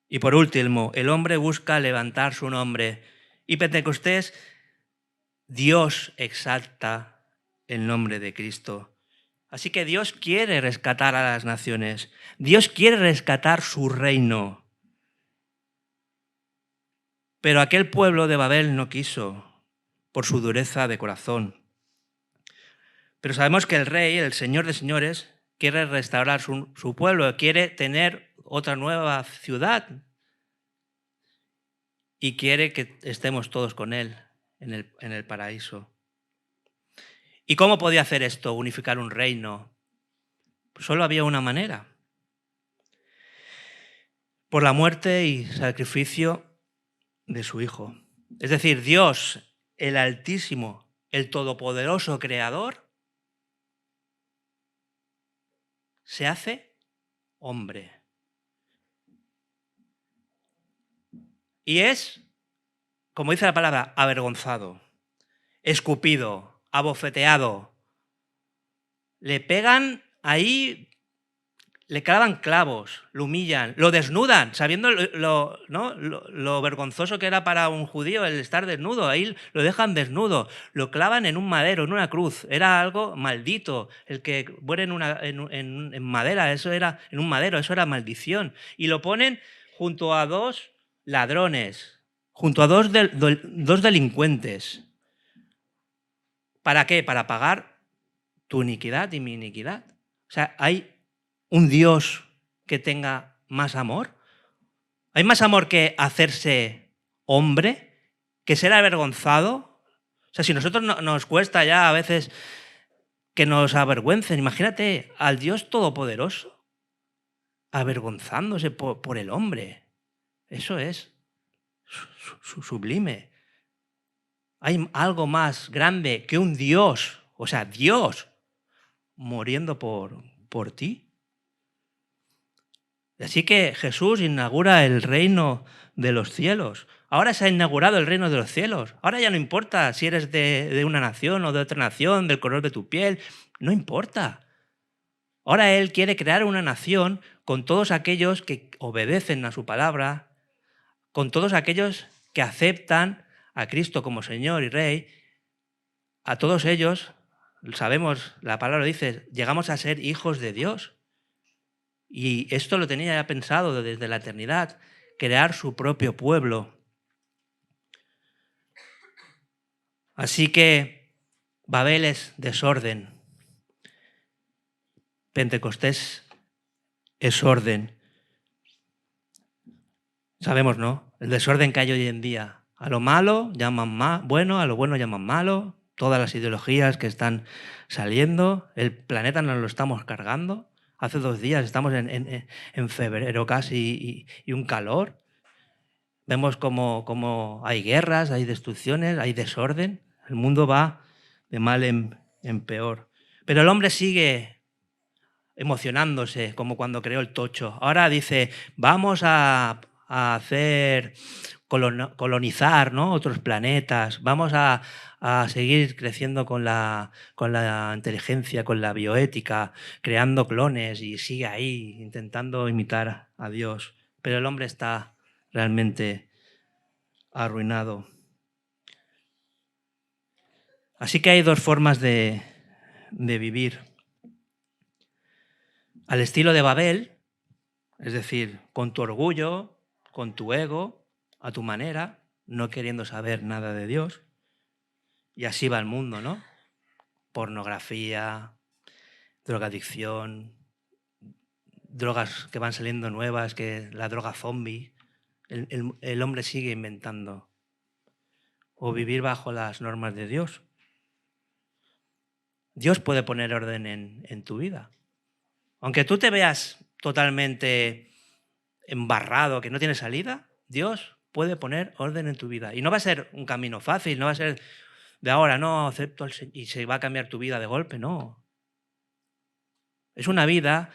Y por último, el hombre busca levantar su nombre. Y Pentecostés, Dios exalta el nombre de Cristo. Así que Dios quiere rescatar a las naciones. Dios quiere rescatar su reino. Pero aquel pueblo de Babel no quiso, por su dureza de corazón. Pero sabemos que el rey, el Señor de señores, quiere restaurar su pueblo, quiere tener otra nueva ciudad y quiere que estemos todos con Él en el paraíso. ¿Y cómo podía hacer esto, unificar un reino? Pues solo había una manera. Por la muerte y sacrificio de su Hijo. Es decir, Dios, el Altísimo, el Todopoderoso Creador, se hace hombre. Y es, como dice la palabra, avergonzado, escupido, abofeteado. Le pegan ahí, le clavan clavos, lo humillan, lo desnudan, sabiendo lo vergonzoso que era para un judío el estar desnudo. Ahí lo dejan desnudo, lo clavan en un madero, en una cruz. Era algo maldito. El que muere en madera, eso era en un madero, eso era maldición. Y lo ponen junto a dos ladrones, junto a dos delincuentes. ¿Para qué? Para pagar tu iniquidad y mi iniquidad. O sea, hay un Dios que tenga más amor. ¿Hay más amor que hacerse hombre? ¿Que ser avergonzado? O sea, si a nosotros nos cuesta ya a veces que nos avergüencen, imagínate al Dios Todopoderoso. avergonzándose por el hombre. Eso es sublime. Hay algo más grande que un Dios, o sea, Dios, muriendo por ti. Así que Jesús inaugura el reino de los cielos. Ahora se ha inaugurado el reino de los cielos. Ahora ya no importa si eres de una nación o de otra nación, del color de tu piel. No importa. Ahora Él quiere crear una nación con todos aquellos que obedecen a su palabra, con todos aquellos que aceptan a Cristo como Señor y Rey. A todos ellos, sabemos, la palabra dice, llegamos a ser hijos de Dios. Y esto lo tenía ya pensado desde la eternidad, crear su propio pueblo. Así que Babel es desorden. Pentecostés es orden. Sabemos, ¿no? El desorden que hay hoy en día. A lo malo llaman bueno, a lo bueno llaman malo. Todas las ideologías que están saliendo. El planeta nos lo estamos cargando. Hace 2 días estamos en febrero casi y un calor. Vemos como hay guerras, hay destrucciones, hay desorden. El mundo va de mal en peor. Pero el hombre sigue emocionándose, como cuando creó el tocho. Ahora dice, vamos a hacer colonizar, ¿no?, otros planetas, vamos a seguir creciendo con la inteligencia, con la bioética, creando clones, y sigue ahí intentando imitar a Dios. Pero el hombre está realmente arruinado. Así que hay 2 formas de vivir. Al estilo de Babel, es decir, con tu orgullo, con tu ego, a tu manera, no queriendo saber nada de Dios. Y así va el mundo, ¿no? Pornografía, drogadicción, drogas que van saliendo nuevas, que la droga zombie. El hombre sigue inventando. O vivir bajo las normas de Dios. Dios puede poner orden en tu vida. Aunque tú te veas totalmente embarrado, que no tienes salida, Dios puede poner orden en tu vida. Y no va a ser un camino fácil, no va a ser de ahora, no, acepto al Señor y se va a cambiar tu vida de golpe, no. Es una vida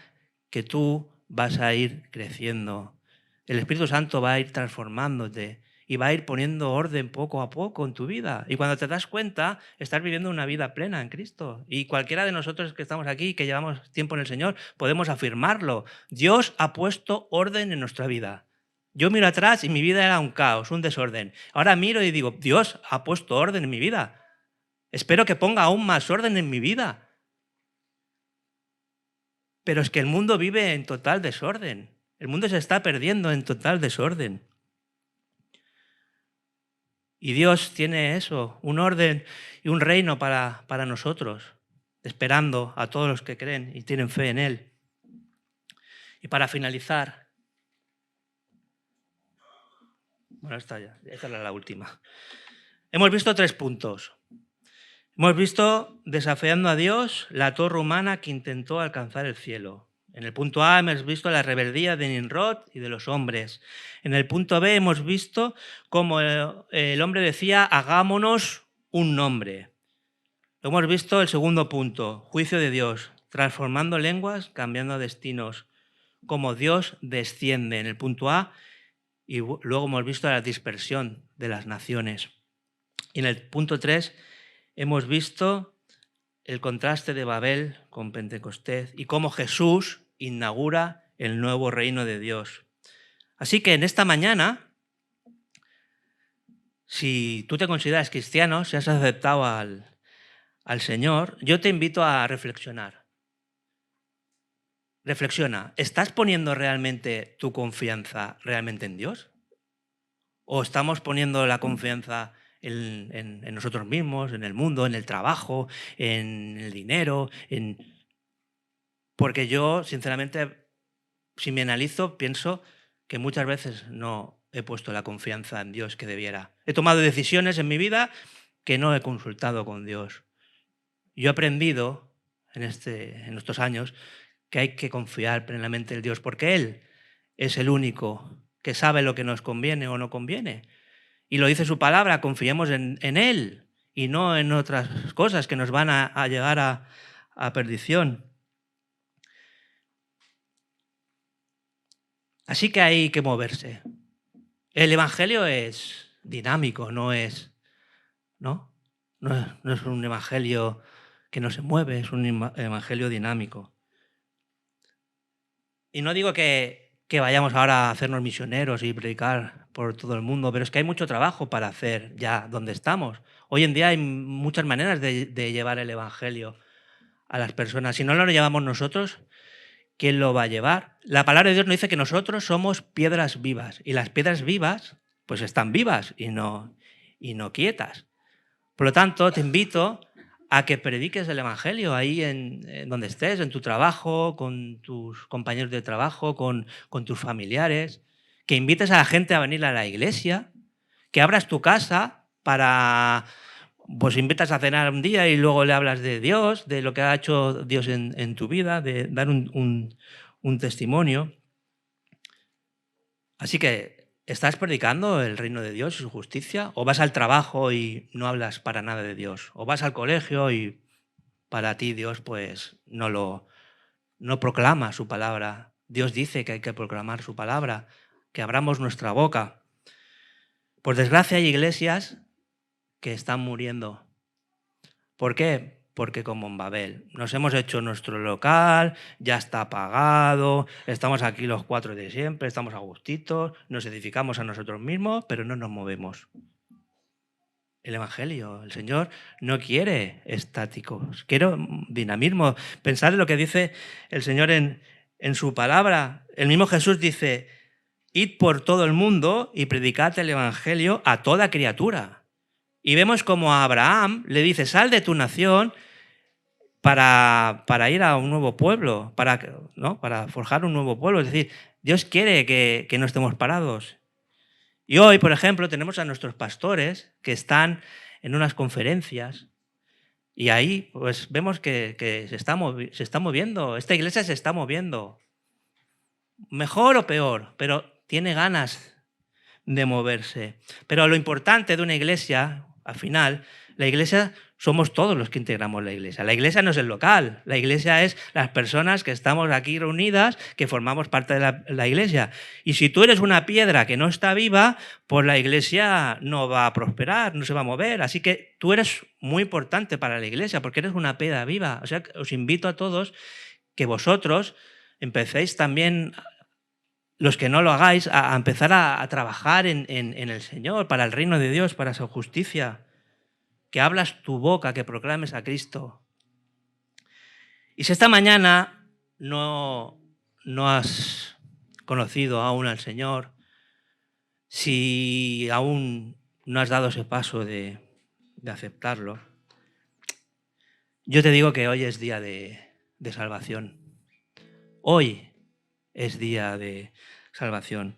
que tú vas a ir creciendo. El Espíritu Santo va a ir transformándote y va a ir poniendo orden poco a poco en tu vida. Y cuando te das cuenta, estás viviendo una vida plena en Cristo. Y cualquiera de nosotros que estamos aquí, que llevamos tiempo en el Señor, podemos afirmarlo. Dios ha puesto orden en nuestra vida. Yo miro atrás y mi vida era un caos, un desorden. Ahora miro y digo, Dios ha puesto orden en mi vida. Espero que ponga aún más orden en mi vida. Pero es que el mundo vive en total desorden. El mundo se está perdiendo en total desorden. Y Dios tiene eso, un orden y un reino para nosotros, esperando a todos los que creen y tienen fe en Él. Y para finalizar, bueno, esta era la última. Hemos visto 3 puntos. Hemos visto desafiando a Dios la torre humana que intentó alcanzar el cielo. En el punto A hemos visto la rebeldía de Nimrod y de los hombres. En el punto B hemos visto cómo el hombre decía, hagámonos un nombre. Lo hemos visto el segundo punto, juicio de Dios, transformando lenguas, cambiando destinos, como Dios desciende en el punto A, y luego hemos visto la dispersión de las naciones. Y en el punto 3 hemos visto el contraste de Babel con Pentecostés y cómo Jesús inaugura el nuevo reino de Dios. Así que en esta mañana, si tú te consideras cristiano, si has aceptado al Señor, yo te invito a reflexionar. Reflexiona, ¿estás poniendo realmente tu confianza realmente en Dios? ¿O estamos poniendo la confianza en nosotros mismos, en el mundo, en el trabajo, en el dinero? Porque yo, sinceramente, si me analizo, pienso que muchas veces no he puesto la confianza en Dios que debiera. He tomado decisiones en mi vida que no he consultado con Dios. Yo he aprendido en estos años que hay que confiar plenamente en Dios, porque Él es el único que sabe lo que nos conviene o no conviene. Y lo dice su palabra, confiemos en Él y no en otras cosas que nos van a llevar a perdición. Así que hay que moverse. El Evangelio es dinámico, no es un Evangelio que no se mueve, es un Evangelio dinámico. Y no digo que vayamos ahora a hacernos misioneros y predicar por todo el mundo, pero es que hay mucho trabajo para hacer ya donde estamos. Hoy en día hay muchas maneras de llevar el Evangelio a las personas. Si no lo llevamos nosotros, ¿quién lo va a llevar? La palabra de Dios nos dice que nosotros somos piedras vivas, y las piedras vivas pues están vivas y no quietas. Por lo tanto, te invito a que prediques el Evangelio ahí en donde estés, en tu trabajo, con tus compañeros de trabajo, con tus familiares, que invites a la gente a venir a la iglesia, que abras tu casa para, pues invitas a cenar un día y luego le hablas de Dios, de lo que ha hecho Dios en tu vida, de dar un testimonio. Así que, ¿estás predicando el reino de Dios y su justicia? ¿O vas al trabajo y no hablas para nada de Dios? ¿O vas al colegio y para ti Dios pues no proclama su palabra? Dios dice que hay que proclamar su palabra, que abramos nuestra boca. Por desgracia hay iglesias que están muriendo. ¿Por qué? Porque como en Babel, nos hemos hecho nuestro local, ya está pagado, estamos aquí los 4 de siempre, estamos a gustitos, nos edificamos a nosotros mismos, pero no nos movemos. El Evangelio, el Señor no quiere estáticos, quiere dinamismo. Pensad en lo que dice el Señor en su palabra. El mismo Jesús dice, id por todo el mundo y predicad el Evangelio a toda criatura. Y vemos como a Abraham le dice, sal de tu nación para ir a un nuevo pueblo, para forjar un nuevo pueblo. Es decir, Dios quiere que no estemos parados. Y hoy, por ejemplo, tenemos a nuestros pastores que están en unas conferencias y ahí pues vemos que se está moviendo, esta iglesia se está moviendo. Mejor o peor, pero tiene ganas de moverse. Pero lo importante de una iglesia, al final, la iglesia somos todos los que integramos la iglesia. La iglesia no es el local, la iglesia es las personas que estamos aquí reunidas, que formamos parte de la iglesia. Y si tú eres una piedra que no está viva, pues la iglesia no va a prosperar, no se va a mover. Así que tú eres muy importante para la iglesia porque eres una piedra viva. O sea, os invito a todos que vosotros empecéis también, los que no lo hagáis, a empezar a trabajar en el Señor, para el reino de Dios, para su justicia. Que abras tu boca, que proclames a Cristo. Y si esta mañana no has conocido aún al Señor, si aún no has dado ese paso de aceptarlo, yo te digo que hoy es día de salvación. Hoy es día de salvación.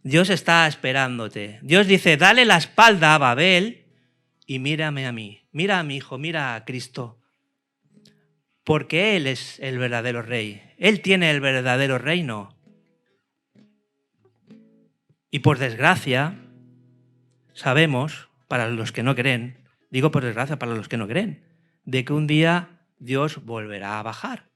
Dios está esperándote. Dios dice, dale la espalda a Babel y mírame a mí. Mira a mi hijo, mira a Cristo. Porque Él es el verdadero rey. Él tiene el verdadero reino. Y por desgracia, sabemos, para los que no creen, digo por desgracia para los que no creen, de que un día Dios volverá a bajar.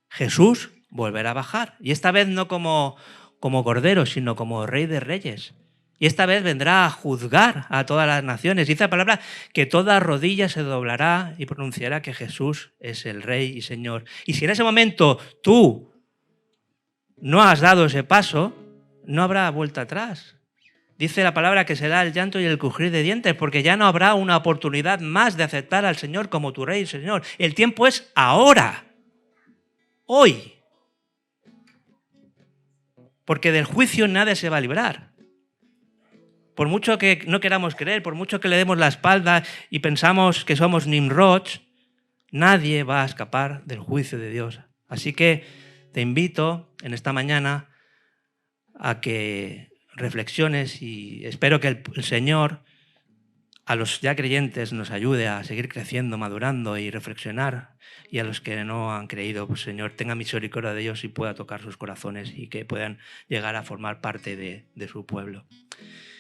Jesús volverá a bajar. Y esta vez no como cordero, sino como Rey de Reyes. Y esta vez vendrá a juzgar a todas las naciones. Dice la palabra que toda rodilla se doblará y pronunciará que Jesús es el Rey y Señor. Y si en ese momento tú no has dado ese paso, no habrá vuelta atrás. Dice la palabra que será el llanto y el crujir de dientes, porque ya no habrá una oportunidad más de aceptar al Señor como tu Rey y Señor. El tiempo es ahora, hoy. Porque del juicio nadie se va a librar. Por mucho que no queramos creer, por mucho que le demos la espalda y pensamos que somos Nimrods, nadie va a escapar del juicio de Dios. Así que te invito en esta mañana a que reflexiones y espero que el Señor a los ya creyentes nos ayude a seguir creciendo, madurando y reflexionar. Y a los que no han creído, pues Señor, tenga misericordia de ellos y pueda tocar sus corazones y que puedan llegar a formar parte de su pueblo.